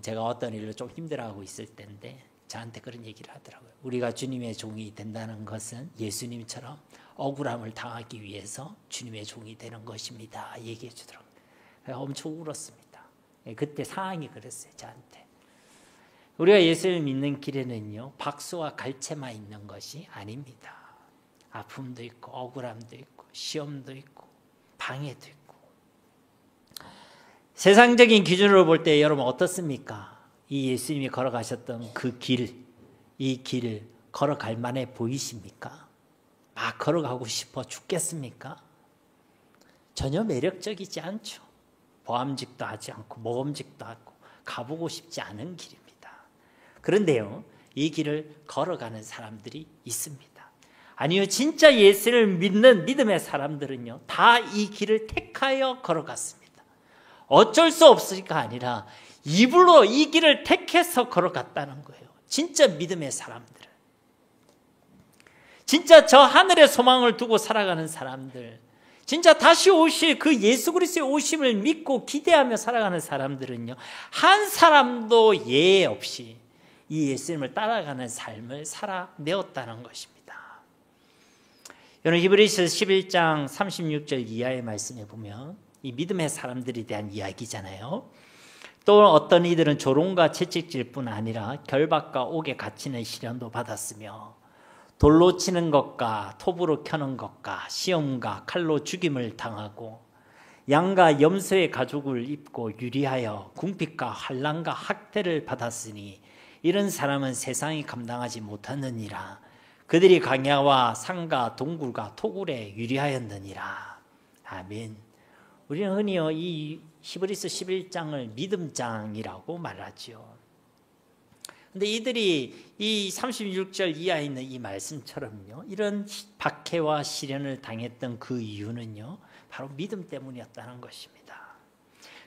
제가 어떤 일로 좀 힘들어하고 있을 때인데 저한테 그런 얘기를 하더라고요. 우리가 주님의 종이 된다는 것은 예수님처럼 억울함을 당하기 위해서 주님의 종이 되는 것입니다, 얘기해 주더라고요. 엄청 울었습니다. 그때 상황이 그랬어요, 저한테. 우리가 예수를 믿는 길에는요, 박수와 갈채만 있는 것이 아닙니다. 아픔도 있고 억울함도 있고 시험도 있고 방해도 있고. 세상적인 기준으로 볼 때 여러분 어떻습니까? 이 예수님이 걸어가셨던 그 길, 이 길을 걸어갈 만해 보이십니까? 막 걸어가고 싶어 죽겠습니까? 전혀 매력적이지 않죠. 보암직도 하지 않고 모험직도 하고 가보고 싶지 않은 길입니다. 그런데요, 이 길을 걸어가는 사람들이 있습니다. 아니요, 진짜 예수를 믿는 믿음의 사람들은요, 다 이 길을 택하여 걸어갔습니다. 어쩔 수 없으니까 아니라 입으로 이 길을 택해서 걸어갔다는 거예요. 진짜 믿음의 사람들은. 진짜 저 하늘의 소망을 두고 살아가는 사람들, 진짜 다시 오실 그 예수 그리스도의 오심을 믿고 기대하며 살아가는 사람들은요, 한 사람도 예외 없이 이 예수님을 따라가는 삶을 살아내었다는 것입니다. 여러분, 히브리서 11장 36절 이하의 말씀에 보면 이 믿음의 사람들에 대한 이야기잖아요. 또 어떤 이들은 조롱과 채찍질 뿐 아니라 결박과 옥에 갇히는 시련도 받았으며 돌로 치는 것과 톱으로 켜는 것과 시험과 칼로 죽임을 당하고 양과 염소의 가죽을 입고 유리하여 궁핍과 환난과 학대를 받았으니 이런 사람은 세상이 감당하지 못하느니라. 그들이 강야와 산과 동굴과 토굴에 유리하였느니라. 아멘. 우리는 흔히요 이 히브리서 11장을 믿음장이라고 말하죠. 근데 이들이 이 36절 이하에 있는 이 말씀처럼요, 이런 박해와 시련을 당했던 그 이유는요, 바로 믿음 때문이었다는 것입니다.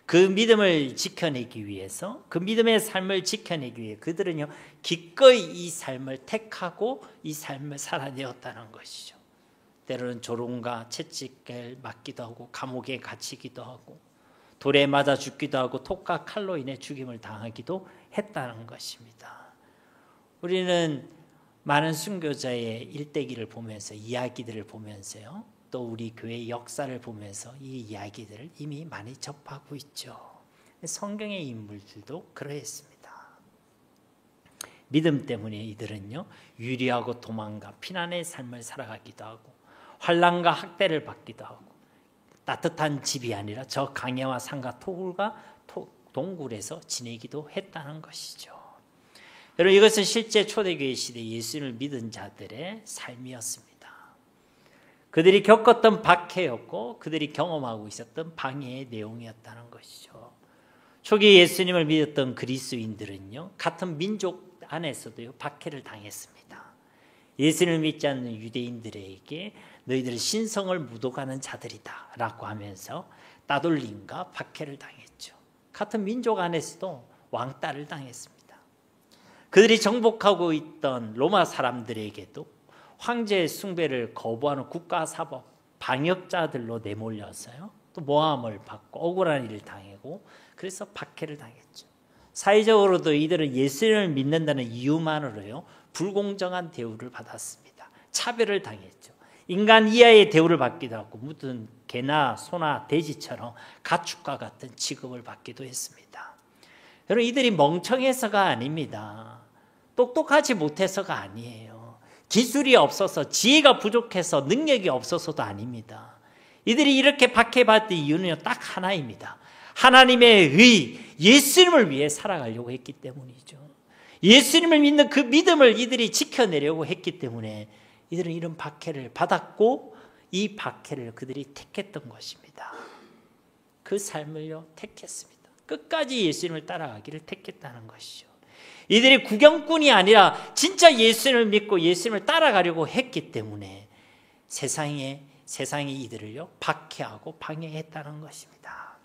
그 믿음을 지켜내기 위해서, 그 믿음의 삶을 지켜내기 위해 그들은요, 기꺼이 이 삶을 택하고 이 삶을 살아내었다는 것이죠. 때로는 조롱과 채찍을 맞기도 하고, 감옥에 갇히기도 하고, 돌에 맞아 죽기도 하고, 톱과 칼로 인해 죽임을 당하기도 했다는 것입니다. 우리는 많은 순교자의 일대기를 보면서, 이야기들을 보면서요, 또 우리 교회의 역사를 보면서 이 이야기들을 이미 많이 접하고 있죠. 성경의 인물들도 그러했습니다. 믿음 때문에 이들은요, 유리하고 도망가 피난의 삶을 살아가기도 하고, 환난과 학대를 받기도 하고, 따뜻한 집이 아니라 저 강야와 산과 토굴과 동굴에서 지내기도 했다는 것이죠. 여러분, 이것은 실제 초대교회 시대 예수님을 믿은 자들의 삶이었습니다. 그들이 겪었던 박해였고 그들이 경험하고 있었던 방해의 내용이었다는 것이죠. 초기 예수님을 믿었던 그리스도인들은요, 같은 민족 안에서도요, 박해를 당했습니다. 예수님을 믿지 않는 유대인들에게 너희들은 신성을 묻어가는 자들이다 라고 하면서 따돌림과 박해를 당했죠. 같은 민족 안에서도 왕따를 당했습니다. 그들이 정복하고 있던 로마 사람들에게도 황제의 숭배를 거부하는 국가사법 방역자들로 내몰려서요, 또 모함을 받고 억울한 일을 당하고, 그래서 박해를 당했죠. 사회적으로도 이들은 예수님을 믿는다는 이유만으로요, 불공정한 대우를 받았습니다. 차별을 당했죠. 인간 이하의 대우를 받기도 하고, 무슨 개나 소나 돼지처럼 가축과 같은 취급을 받기도 했습니다. 여러분, 이들이 멍청해서가 아닙니다. 똑똑하지 못해서가 아니에요. 기술이 없어서, 지혜가 부족해서, 능력이 없어서도 아닙니다. 이들이 이렇게 박해받은 이유는 딱 하나입니다. 하나님의 의, 예수님을 위해 살아가려고 했기 때문이죠. 예수님을 믿는 그 믿음을 이들이 지켜내려고 했기 때문에 이들은 이런 박해를 받았고, 이 박해를 그들이 택했던 것입니다. 그 삶을요, 택했습니다. 끝까지 예수님을 따라가기를 택했다는 것이죠. 이들이 구경꾼이 아니라 진짜 예수님을 믿고 예수님을 따라가려고 했기 때문에 세상이 이들을요, 박해하고 방해했다는 것입니다.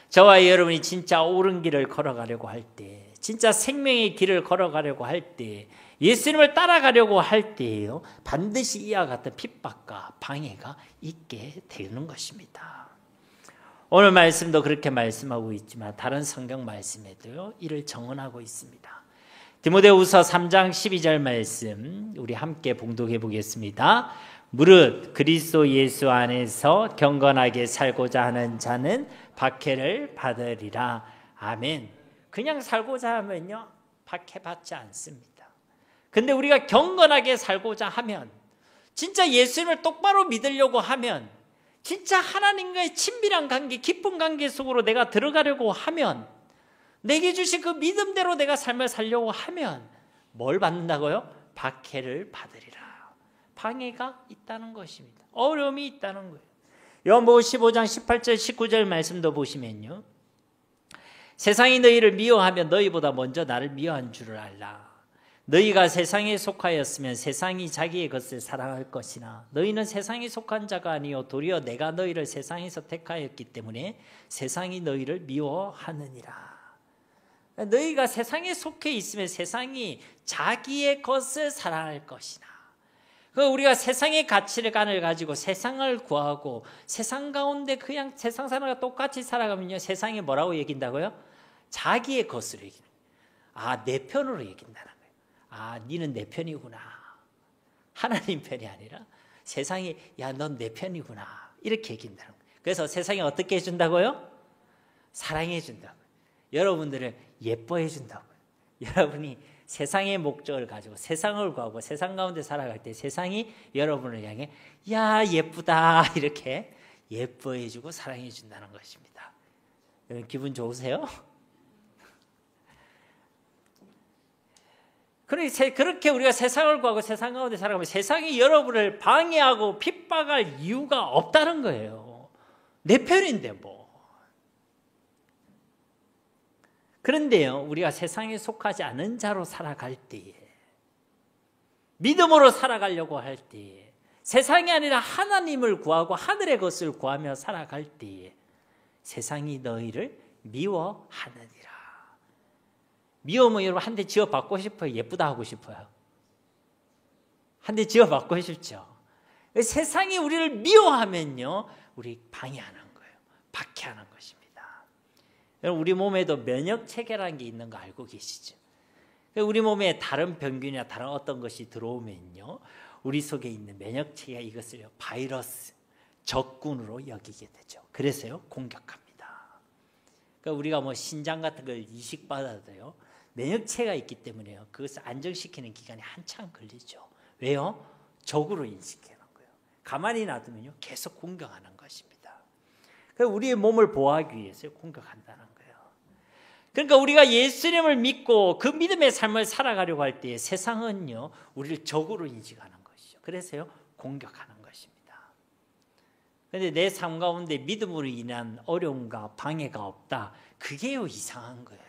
저와 여러분이 진짜 옳은 길을 걸어가려고 할 때, 진짜 생명의 길을 걸어가려고 할 때, 예수님을 따라가려고 할 때에요, 반드시 이와 같은 핍박과 방해가 있게 되는 것입니다. 오늘 말씀도 그렇게 말씀하고 있지만 다른 성경 말씀에도요, 이를 정언하고 있습니다. 디모데후서 3장 12절 말씀 우리 함께 봉독해 보겠습니다. 무릇 그리스도 예수 안에서 경건하게 살고자 하는 자는 박해를 받으리라. 아멘. 그냥 살고자 하면요, 박해받지 않습니다. 근데 우리가 경건하게 살고자 하면, 진짜 예수님을 똑바로 믿으려고 하면, 진짜 하나님과의 친밀한 관계, 깊은 관계 속으로 내가 들어가려고 하면, 내게 주신 그 믿음대로 내가 삶을 살려고 하면 뭘 받는다고요? 박해를 받으리라. 방해가 있다는 것입니다. 어려움이 있다는 거예요. 요한복음 15장 18절 19절 말씀도 보시면요, 세상이 너희를 미워하면 너희보다 먼저 나를 미워한 줄을 알라. 너희가 세상에 속하였으면 세상이 자기의 것을 사랑할 것이나 너희는 세상에 속한 자가 아니요 도리어 내가 너희를 세상에서 택하였기 때문에 세상이 너희를 미워하느니라. 너희가 세상에 속해 있으면 세상이 자기의 것을 사랑할 것이나, 우리가 세상의 가치관을 가지고 세상을 구하고 세상 가운데 그냥 세상 사람과 똑같이 살아가면요, 세상이 뭐라고 얘긴다고요? 자기의 것으로 얘기는 거예요. 내 편으로 얘긴다는 거예요. 니는 내 편이구나. 하나님 편이 아니라 세상이 넌 내 편이구나, 이렇게 얘긴다는 거예요. 그래서 세상이 어떻게 해준다고요? 사랑해 준다고요. 여러분들을 예뻐해 준다고요. 여러분이 세상의 목적을 가지고 세상을 구하고 세상 가운데 살아갈 때 세상이 여러분을 향해 야 예쁘다 이렇게 예뻐해주고 사랑해준다는 것입니다. 여러분 기분 좋으세요? 그렇게 우리가 세상을 구하고 세상 가운데 살아가면 세상이 여러분을 방해하고 핍박할 이유가 없다는 거예요. 내 편인데 뭐. 그런데요, 우리가 세상에 속하지 않은 자로 살아갈 때에, 믿음으로 살아가려고 할 때에, 세상이 아니라 하나님을 구하고 하늘의 것을 구하며 살아갈 때에 세상이 너희를 미워하느니라. 미워하면 여러분 한 대 지어 받고 싶어요? 예쁘다 하고 싶어요? 한 대 지어 받고 싶죠. 세상이 우리를 미워하면요, 우리 방해하는 거예요. 박해하는 것입니다. 여러분 우리 몸에도 면역 체계라는 게 있는 거 알고 계시죠? 우리 몸에 다른 병균이나 다른 어떤 것이 들어오면요, 우리 속에 있는 면역 체계가 이것을 바이러스, 적군으로 여기게 되죠. 그래서요 공격합니다. 그러니까 우리가 뭐 신장 같은 걸 이식받아도요 면역 체계가 있기 때문에요 그것을 안정시키는 기간이 한참 걸리죠. 왜요? 적으로 인식하는 거예요. 가만히 놔두면요 계속 공격하는 것입니다. 그러니까 우리의 몸을 보호하기 위해서 공격한다는 거예요. 그러니까 우리가 예수님을 믿고 그 믿음의 삶을 살아가려고 할 때 세상은요 우리를 적으로 인식하는 것이죠. 그래서요 공격하는 것입니다. 그런데 내 삶 가운데 믿음으로 인한 어려움과 방해가 없다. 그게요 이상한 거예요.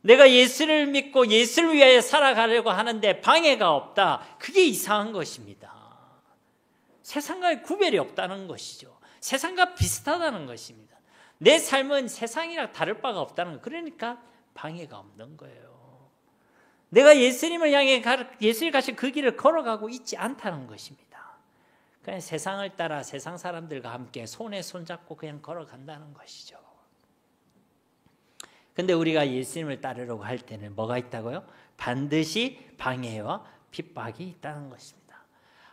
내가 예수를 믿고 예수를 위하여 살아가려고 하는데 방해가 없다. 그게 이상한 것입니다. 세상과의 구별이 없다는 것이죠. 세상과 비슷하다는 것입니다. 내 삶은 세상이랑 다를 바가 없다는 거. 그러니까 방해가 없는 거예요. 내가 예수님을 향해 예수님 가신 그 길을 걸어가고 있지 않다는 것입니다. 그냥 세상을 따라 세상 사람들과 함께 손에 손잡고 그냥 걸어간다는 것이죠. 근데 우리가 예수님을 따르려고 할 때는 뭐가 있다고요? 반드시 방해와 핍박이 있다는 것입니다.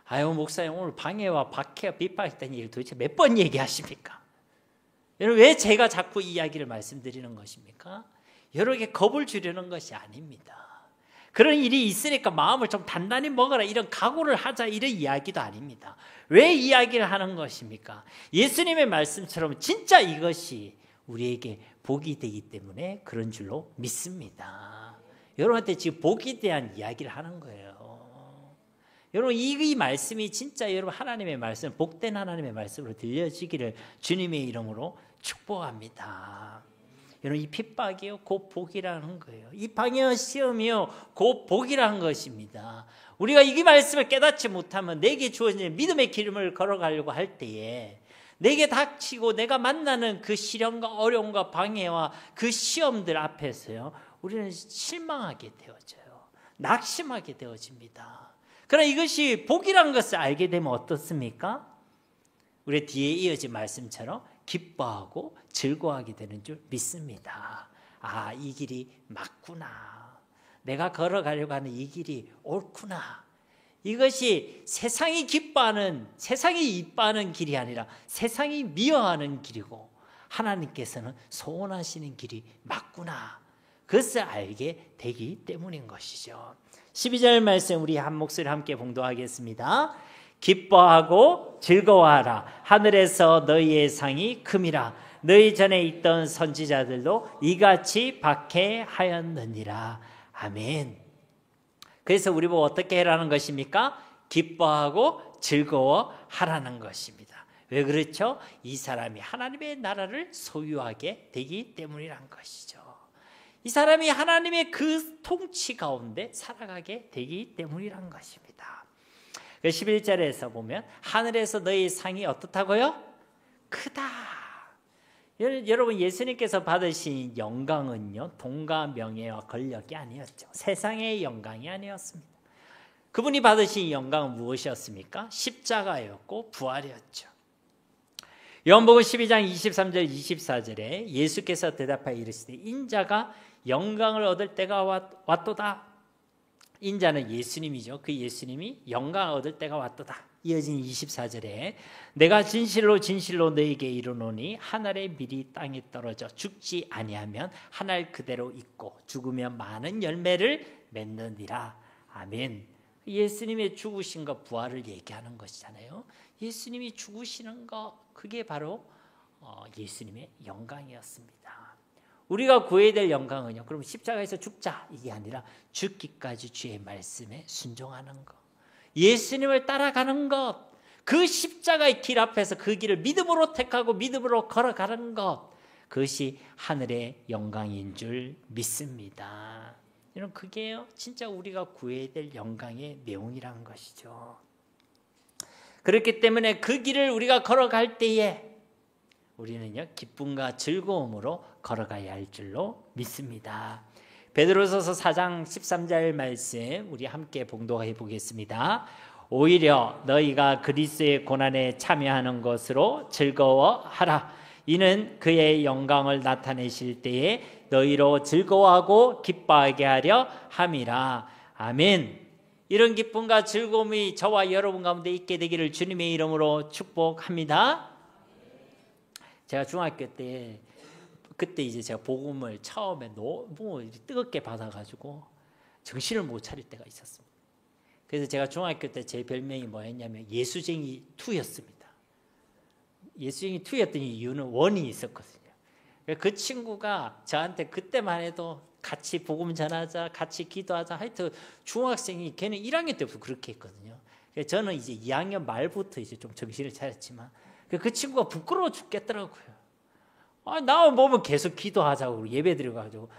아유 목사님 오늘 방해와 박해와 핍박이 있다는 얘기를 도대체 몇 번 얘기하십니까? 여러분 왜 제가 자꾸 이 이야기를 말씀드리는 것입니까? 여러분에게 겁을 주려는 것이 아닙니다. 그런 일이 있으니까 마음을 좀 단단히 먹어라 이런 각오를 하자 이런 이야기도 아닙니다. 왜 이야기를 하는 것입니까? 예수님의 말씀처럼 진짜 이것이 우리에게 복이 되기 때문에 그런 줄로 믿습니다. 여러분한테 지금 복에 대한 이야기를 하는 거예요. 여러분 이 말씀이 진짜 여러분 하나님의 말씀, 복된 하나님의 말씀으로 들려지기를 주님의 이름으로 축복합니다. 여러분 이 핍박이요 곧 복이라는 거예요. 이 방해와 시험이요 곧 복이라는 것입니다. 우리가 이 말씀을 깨닫지 못하면 내게 주어진 믿음의 기름을 걸어가려고 할 때에 내게 닥치고 내가 만나는 그 시련과 어려움과 방해와 그 시험들 앞에서요 우리는 실망하게 되어져요. 낙심하게 되어집니다. 그러나 이것이 복이라는 것을 알게 되면 어떻습니까? 우리 뒤에 이어진 말씀처럼 기뻐하고 즐거워하게 되는 줄 믿습니다. 아, 이 길이 맞구나. 내가 걸어가려고 하는 이 길이 옳구나. 이것이 세상이 기뻐하는, 세상이 이뻐하는 길이 아니라 세상이 미워하는 길이고 하나님께서는 소원하시는 길이 맞구나. 그것을 알게 되기 때문인 것이죠. 12절 말씀 우리 한 목소리 함께 봉독하겠습니다. 기뻐하고 즐거워하라. 하늘에서 너희의 상이 큼이라. 너희 전에 있던 선지자들도 이같이 박해하였느니라. 아멘. 그래서 우리 보고 어떻게 해라는 것입니까? 기뻐하고 즐거워하라는 것입니다. 왜 그렇죠? 이 사람이 하나님의 나라를 소유하게 되기 때문이란 것이죠. 이 사람이 하나님의 그 통치 가운데 살아가게 되기 때문이란 것입니다. 11절에서 보면 하늘에서 너희 상이 어떻다고요? 크다. 여러분 예수님께서 받으신 영광은요 돈과 명예와 권력이 아니었죠. 세상의 영광이 아니었습니다. 그분이 받으신 영광은 무엇이었습니까? 십자가였고 부활이었죠. 요한복음 12장 23절 24절에 예수께서 대답하여 이르시되 인자가 영광을 얻을 때가 왔도다. 인자는 예수님이죠. 그 예수님이 영광 얻을 때가 왔도다. 이어진 24절에 내가 진실로 진실로 너에게 이르노니 한 알의 밀이 땅에 떨어져 죽지 아니하면 한 알 그대로 있고 죽으면 많은 열매를 맺느니라. 아멘. 예수님의 죽으신 것, 부활을 얘기하는 것이잖아요. 예수님이 죽으시는 것, 그게 바로 예수님의 영광이었습니다. 우리가 구해야 될 영광은요, 그럼 십자가에서 죽자 이게 아니라 죽기까지 주의 말씀에 순종하는 것, 예수님을 따라가는 것, 그 십자가의 길 앞에서 그 길을 믿음으로 택하고 믿음으로 걸어가는 것, 그것이 하늘의 영광인 줄 믿습니다. 여러분, 그게요 진짜 우리가 구해야 될 영광의 내용이라는 것이죠. 그렇기 때문에 그 길을 우리가 걸어갈 때에 우리는요 기쁨과 즐거움으로 걸어가야 할 줄로 믿습니다. 베드로서서 4장 13절 말씀 우리 함께 봉독해 보겠습니다. 오히려 너희가 그리스도의 고난에 참여하는 것으로 즐거워하라. 이는 그의 영광을 나타내실 때에 너희로 즐거워하고 기뻐하게 하려 함이라. 아멘. 이런 기쁨과 즐거움이 저와 여러분 가운데 있게 되기를 주님의 이름으로 축복합니다. 제가 중학교 때 그때 이제 제가 복음을 처음에 너무 뜨겁게 받아가지고 정신을 못 차릴 때가 있었습니다. 그래서 제가 중학교 때 제 별명이 뭐였냐면 예수쟁이 2였습니다. 예수쟁이 2였던 이유는 원이 있었거든요. 그 친구가 저한테 그때만 해도 같이 복음 전하자, 같이 기도하자. 하여튼 중학생이 걔는 1학년 때부터 그렇게 했거든요. 저는 이제 2학년 말부터 이제 좀 정신을 차렸지만 그 친구가 부끄러워 죽겠더라고요. 나만 보면 계속 기도하자고 예배 드려가지고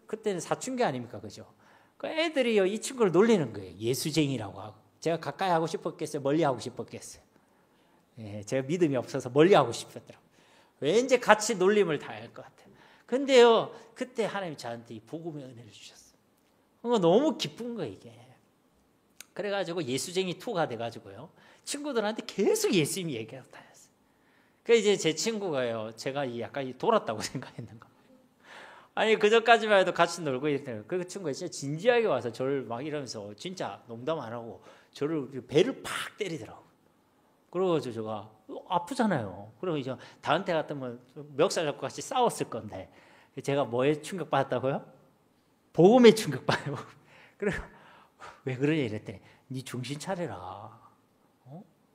그때는 사춘기 아닙니까, 그죠? 그 애들이요 이 친구를 놀리는 거예요. 예수쟁이라고 하고. 제가 가까이 하고 싶었겠어요, 멀리 하고 싶었겠어요? 예, 제가 믿음이 없어서 멀리 하고 싶었더라고요. 왠지 같이 놀림을 당할 것 같아요. 근데요 그때 하나님이 저한테 이 복음의 은혜를 주셨어요. 너무 기쁜 거예요 이게. 그래가지고 예수쟁이 2가 돼가지고요 친구들한테 계속 예수님 얘기하고 다녔어요. 그 이제 제 친구가요 제가 약간 돌았다고 생각했는 거. 아니 그전까지만 해도 같이 놀고 이랬더니 그 친구가 진짜 진지하게 와서 저를 막 이러면서 진짜 농담 안 하고 저를 배를 팍 때리더라고. 그래가지고 제가 아프잖아요. 그리고 이제 다음 때 같으면 멱살 잡고 같이 싸웠을 건데 제가 뭐에 충격받았다고요? 복음에 충격받아요. 그래 왜 그러냐 이랬더니 네 정신 차려라.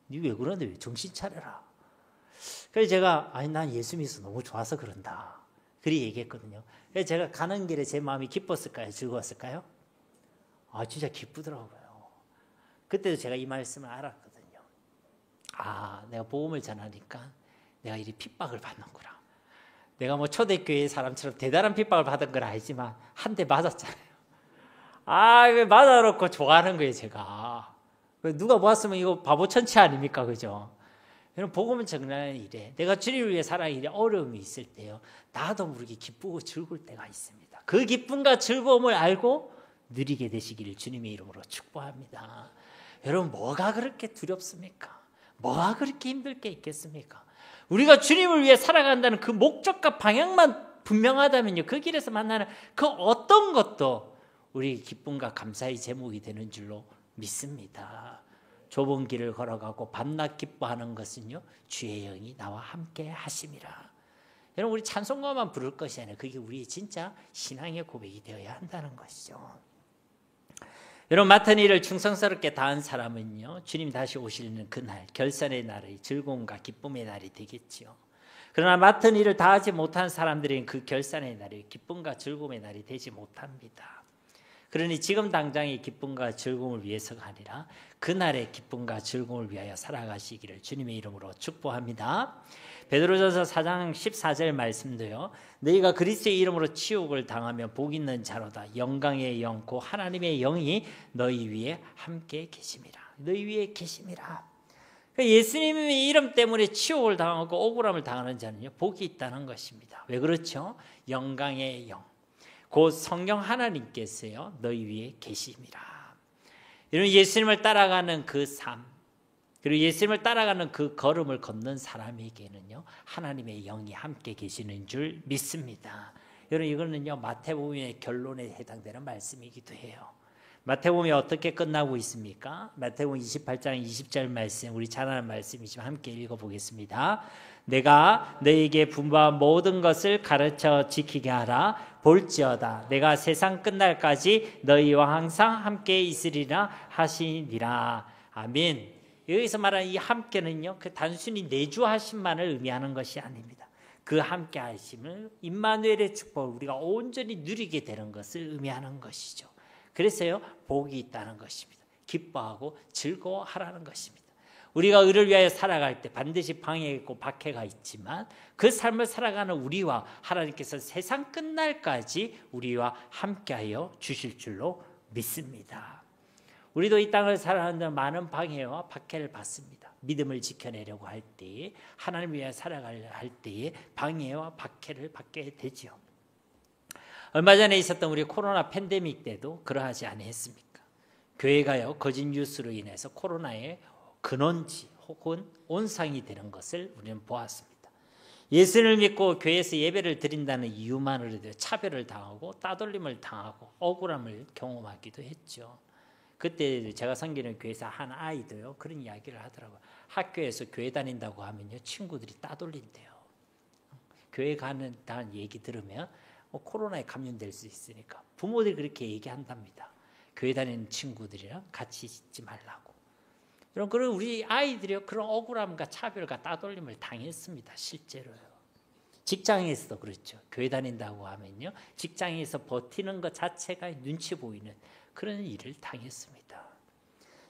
네 왜 그러는데 왜 정신 차려라. 그래서 제가 난 예수 믿어서 너무 좋아서 그런다. 그리 얘기했거든요. 그래서 제가 가는 길에 제 마음이 기뻤을까요? 즐거웠을까요? 진짜 기쁘더라고요. 그때도 제가 이 말씀을 알았거든요. 내가 복음을 전하니까 내가 이리 핍박을 받는구나. 내가 뭐 초대교회 사람처럼 대단한 핍박을 받은 건 아니지만 한 대 맞았잖아요. 맞아놓고 좋아하는 거예요, 제가. 누가 보았으면 이거 바보천치 아닙니까, 그죠? 여러분, 복음을 전하는 일에 내가 주님을 위해 살아가는 일에 어려움이 있을 때요, 나도 모르게 기쁘고 즐거울 때가 있습니다. 그 기쁨과 즐거움을 알고 누리게 되시기를 주님의 이름으로 축복합니다. 여러분, 뭐가 그렇게 두렵습니까? 뭐가 그렇게 힘들 게 있겠습니까? 우리가 주님을 위해 살아간다는 그 목적과 방향만 분명하다면요, 그 길에서 만나는 그 어떤 것도 우리 기쁨과 감사의 제목이 되는 줄로 믿습니다. 좁은 길을 걸어가고 밤낮 기뻐하는 것은요, 주의 영이 나와 함께 하심이라. 여러분, 우리 찬송가만 부를 것이 아니라 그게 우리의 진짜 신앙의 고백이 되어야 한다는 것이죠. 여러분, 맡은 일을 충성스럽게 다한 사람은요, 주님 다시 오시는 그날, 결산의 날의 즐거움과 기쁨의 날이 되겠지요. 그러나 맡은 일을 다하지 못한 사람들은 그 결산의 날이 기쁨과 즐거움의 날이 되지 못합니다. 그러니 지금 당장의 기쁨과 즐거움을 위해서가 아니라 그날의 기쁨과 즐거움을 위하여 살아가시기를 주님의 이름으로 축복합니다. 베드로전서 4장 14절 말씀도요, 너희가 그리스도의 이름으로 치욕을 당하면 복 있는 자로다. 영광의 영 곧 하나님의 영이 너희 위에 함께 계심이라. 너희 위에 계심이라. 예수님의 이름 때문에 치욕을 당하고 억울함을 당하는 자는요, 복이 있다는 것입니다. 왜 그렇죠? 영광의 영 곧 성령 하나님께서요 너희 위에 계심이라. 여러분, 예수님을 따라가는 그 삶, 그리고 예수님을 따라가는 그 걸음을 걷는 사람에게는요 하나님의 영이 함께 계시는 줄 믿습니다. 여러분, 이거는요 마태복음의 결론에 해당되는 말씀이기도 해요. 마태복음이 어떻게 끝나고 있습니까? 마태복음 28장 20절 말씀, 우리 잘 아는 말씀이지만 함께 읽어보겠습니다. 내가 너에게 분부한 모든 것을 가르쳐 지키게 하라. 볼지어다 내가 세상 끝날까지 너희와 항상 함께 있으리라 하시니라. 아멘. 여기서 말하는 이 함께는요, 그 단순히 내주하심만을 의미하는 것이 아닙니다. 그 함께 하심을 임마누엘의 축복을 우리가 온전히 누리게 되는 것을 의미하는 것이죠. 그래서요, 복이 있다는 것입니다. 기뻐하고 즐거워하라는 것입니다. 우리가 의를 위하여 살아갈 때 반드시 방해가 있고 박해가 있지만 그 삶을 살아가는 우리와 하나님께서 세상 끝날까지 우리와 함께하여 주실 줄로 믿습니다. 우리도 이 땅을 살아가는데 많은 방해와 박해를 받습니다. 믿음을 지켜내려고 할 때에, 하나님을 위해 살아가려 할 때에 방해와 박해를 받게 되지요. 얼마 전에 있었던 우리 코로나 팬데믹 때도 그러하지 아니했습니까? 교회가요, 거짓 뉴스로 인해서 코로나의 근원지 혹은 온상이 되는 것을 우리는 보았습니다. 예수를 믿고 교회에서 예배를 드린다는 이유만으로도 차별을 당하고 따돌림을 당하고 억울함을 경험하기도 했죠. 그때 제가 섬기는 교회에서 한 아이도요, 그런 이야기를 하더라고요. 학교에서 교회 다닌다고 하면요, 친구들이 따돌린대요. 교회 가는다는 얘기 들으면 코로나에 감염될 수 있으니까 부모들이 그렇게 얘기한답니다. 교회 다니는 친구들이랑 같이 있지 말라고. 그런 우리 아이들이요, 그런 억울함과 차별과 따돌림을 당했습니다. 실제로요. 직장에서도 그렇죠. 교회 다닌다고 하면요, 직장에서 버티는 것 자체가 눈치 보이는 그런 일을 당했습니다.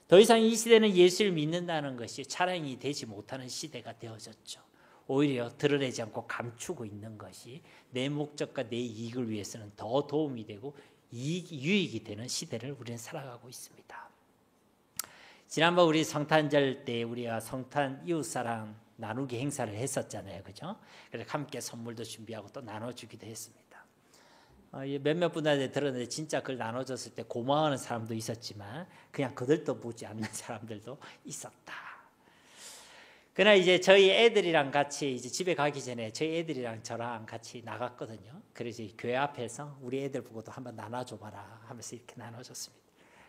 더 이상 이 시대는 예수를 믿는다는 것이 자랑이 되지 못하는 시대가 되어졌죠. 오히려 드러내지 않고 감추고 있는 것이 내 목적과 내 이익을 위해서는 더 도움이 되고 유익이 되는 시대를 우리는 살아가고 있습니다. 지난번 우리 성탄절 때 우리가 성탄 이웃사랑 나누기 행사를 했었잖아요. 그죠? 그래서 함께 선물도 준비하고 또 나눠주기도 했습니다. 몇몇 분한테 들었는데 진짜 그걸 나눠줬을 때 고마워하는 사람도 있었지만 그냥 그들도 보지 않는 사람들도 있었다. 그러나 이제 저희 애들이랑 같이 이제 집에 가기 전에 저희 애들이랑 저랑 같이 나갔거든요. 그래서 교회 앞에서 우리 애들 보고도 한번 나눠줘봐라 하면서 이렇게 나눠줬습니다.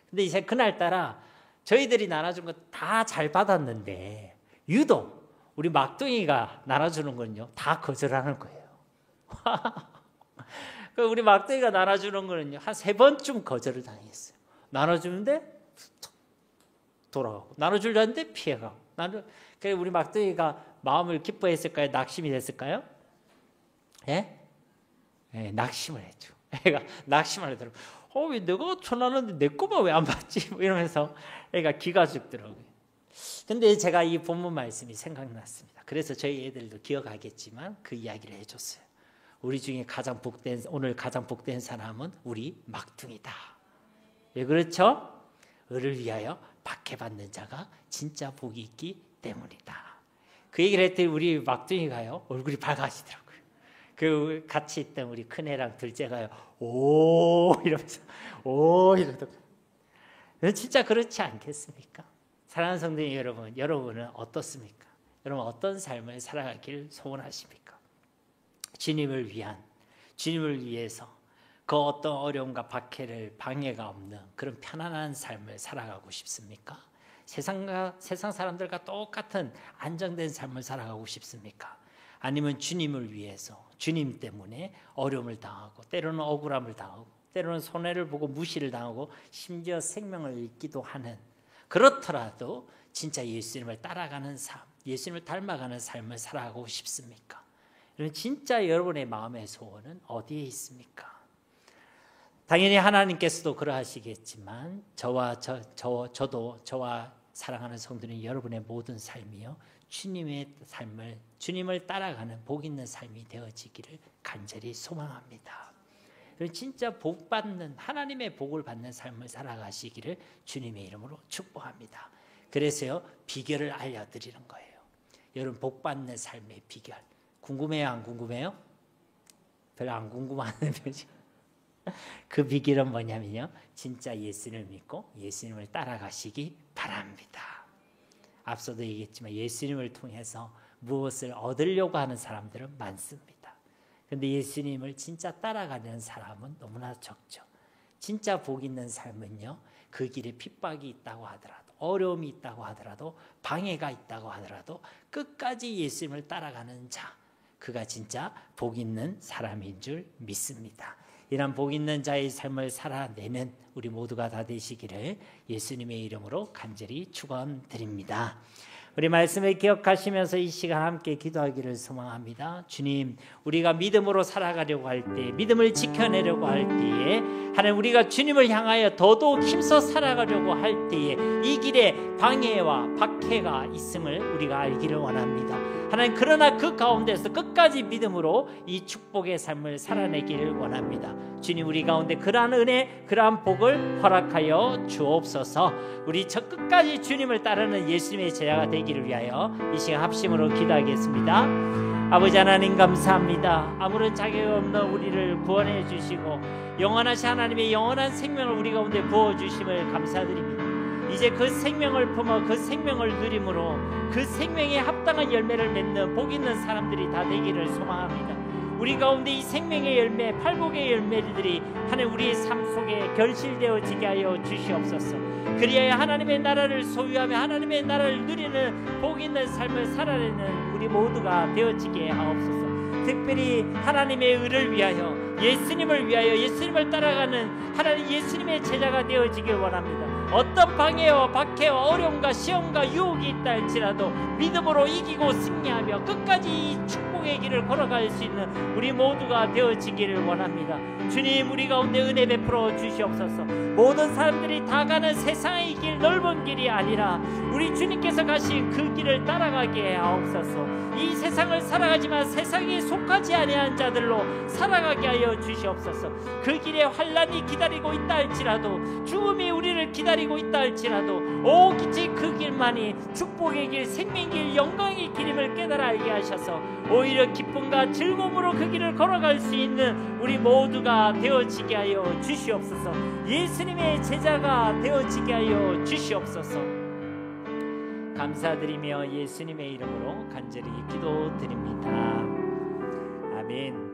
근데 이제 그날따라 저희들이 나눠준 거 다 잘 받았는데 유독 우리 막둥이가 나눠주는 건요, 다 거절하는 거예요. 우리 막둥이가 나눠주는 거는요, 한 3번쯤 거절을 당했어요. 나눠주는데 돌아가고, 나눠주려는데 피해가고. 그래서 우리 막둥이가 마음을 기뻐했을까요? 낙심이 됐을까요? 예? 네, 낙심을 했죠. 애가 낙심을 하더라고요. 왜 내가 전화하는데 내 거만 왜 안 받지? 이러면서 애가 기가 죽더라고요. 근데 제가 이 본문 말씀이 생각났습니다. 그래서 저희 애들도 기억하겠지만 그 이야기를 해줬어요. 우리 중에 오늘 가장 복된 사람은 우리 막둥이다. 왜 그렇죠? 을을 위하여 박해받는 자가 진짜 복이 있기 때문이다. 그 얘기를 했더니 우리 막둥이가요, 얼굴이 밝아지더라고요. 그 같이 있던 우리 큰애랑 둘째가요, 오 이러면서 오 이러더라고요. 진짜 그렇지 않겠습니까? 사랑하는 성도님 여러분, 여러분은 어떻습니까? 여러분 어떤 삶을 살아가길 소원하십니까? 주님을 위해서 그 어떤 어려움과 박해를 방해가 없는 그런 편안한 삶을 살아가고 싶습니까? 세상 사람들과 똑같은 안정된 삶을 살아가고 싶습니까? 아니면 주님을 위해서, 주님 때문에 어려움을 당하고 때로는 억울함을 당하고 때로는 손해를 보고 무시를 당하고 심지어 생명을 잃기도 하는, 그렇더라도 진짜 예수님을 따라가는 삶, 예수님을 닮아가는 삶을 살아가고 싶습니까? 진짜 여러분의 마음의 소원은 어디에 있습니까? 당연히 하나님께서도 그러하시겠지만 저도 저와 사랑하는 성도는 여러분의 모든 삶이요, 주님의 삶을, 주님을 따라가는 복 있는 삶이 되어지기를 간절히 소망합니다. 진짜 복받는, 하나님의 복을 받는 삶을 살아가시기를 주님의 이름으로 축복합니다. 그래서요, 비결을 알려드리는 거예요. 여러분 복받는 삶의 비결 궁금해요, 안 궁금해요? 별로 안 궁금하는 표정. 그 비결은 뭐냐면요, 진짜 예수님을 믿고 예수님을 따라가시기 바랍니다. 앞서도 얘기했지만 예수님을 통해서 무엇을 얻으려고 하는 사람들은 많습니다. 그런데 예수님을 진짜 따라가는 사람은 너무나 적죠. 진짜 복 있는 삶은요, 그 길에 핍박이 있다고 하더라도, 어려움이 있다고 하더라도, 방해가 있다고 하더라도 끝까지 예수님을 따라가는 자, 그가 진짜 복 있는 사람인 줄 믿습니다. 이런 복 있는 자의 삶을 살아내는 우리 모두가 다 되시기를 예수님의 이름으로 간절히 축원드립니다. 우리 말씀을 기억하시면서 이 시간 함께 기도하기를 소망합니다. 주님, 우리가 믿음으로 살아가려고 할 때, 믿음을 지켜내려고 할 때에, 하나님, 우리가 주님을 향하여 더더욱 힘써 살아가려고 할 때에 이 길에 방해와 박해가 있음을 우리가 알기를 원합니다. 하나님, 그러나 그 가운데서 끝까지 믿음으로 이 축복의 삶을 살아내기를 원합니다. 주님, 우리 가운데 그러한 은혜, 그러한 복을 허락하여 주옵소서. 우리 저 끝까지 주님을 따르는 예수님의 제자가 되기를 위하여 이 시간 합심으로 기도하겠습니다. 아버지 하나님, 감사합니다. 아무런 자격 없는 우리를 구원해 주시고 영원하신 하나님의 영원한 생명을 우리 가운데 부어주심을 감사드립니다. 이제 그 생명을 품어 그 생명을 누림으로 그 생명에 합당한 열매를 맺는 복 있는 사람들이 다 되기를 소망합니다. 우리 가운데 이 생명의 열매, 팔복의 열매들이 하나님 우리의 삶 속에 결실되어지게 하여 주시옵소서. 그리하여 하나님의 나라를 소유하며 하나님의 나라를 누리는 복 있는 삶을 살아내는 우리 모두가 되어지게 하옵소서. 특별히 하나님의 의를 위하여, 예수님을 위하여, 예수님을 따라가는 하나님 예수님의 제자가 되어지길 원합니다. 어떤 방해와 박해와 어려움과 시험과 유혹이 있다 할지라도 믿음으로 이기고 승리하며 끝까지 이 축복의 길을 걸어갈 수 있는 우리 모두가 되어지기를 원합니다. 주님, 우리 가운데 은혜 베풀어 주시옵소서. 모든 사람들이 다 가는 세상의 길, 넓은 길이 아니라 우리 주님께서 가신 그 길을 따라가게 하옵소서. 이 세상을 살아가지만 세상에 속하지 아니한 자들로 살아가게 하여 주시옵소서. 그 길에 환난이 기다리고 있다 할지라도, 죽음이 우리를 기다리고 있다 할지라도 오직 그 길만이 축복의 길, 생명의 길, 영광의 길임을 깨달아 알게 하셔서 오히려 기쁨과 즐거움으로 그 길을 걸어갈 수 있는 우리 모두가 되어지게 하여 주시옵소서. 예수님의 제자가 되어지게 하여 주시옵소서. 감사드리며 예수님의 이름으로 간절히 기도드립니다. 아멘.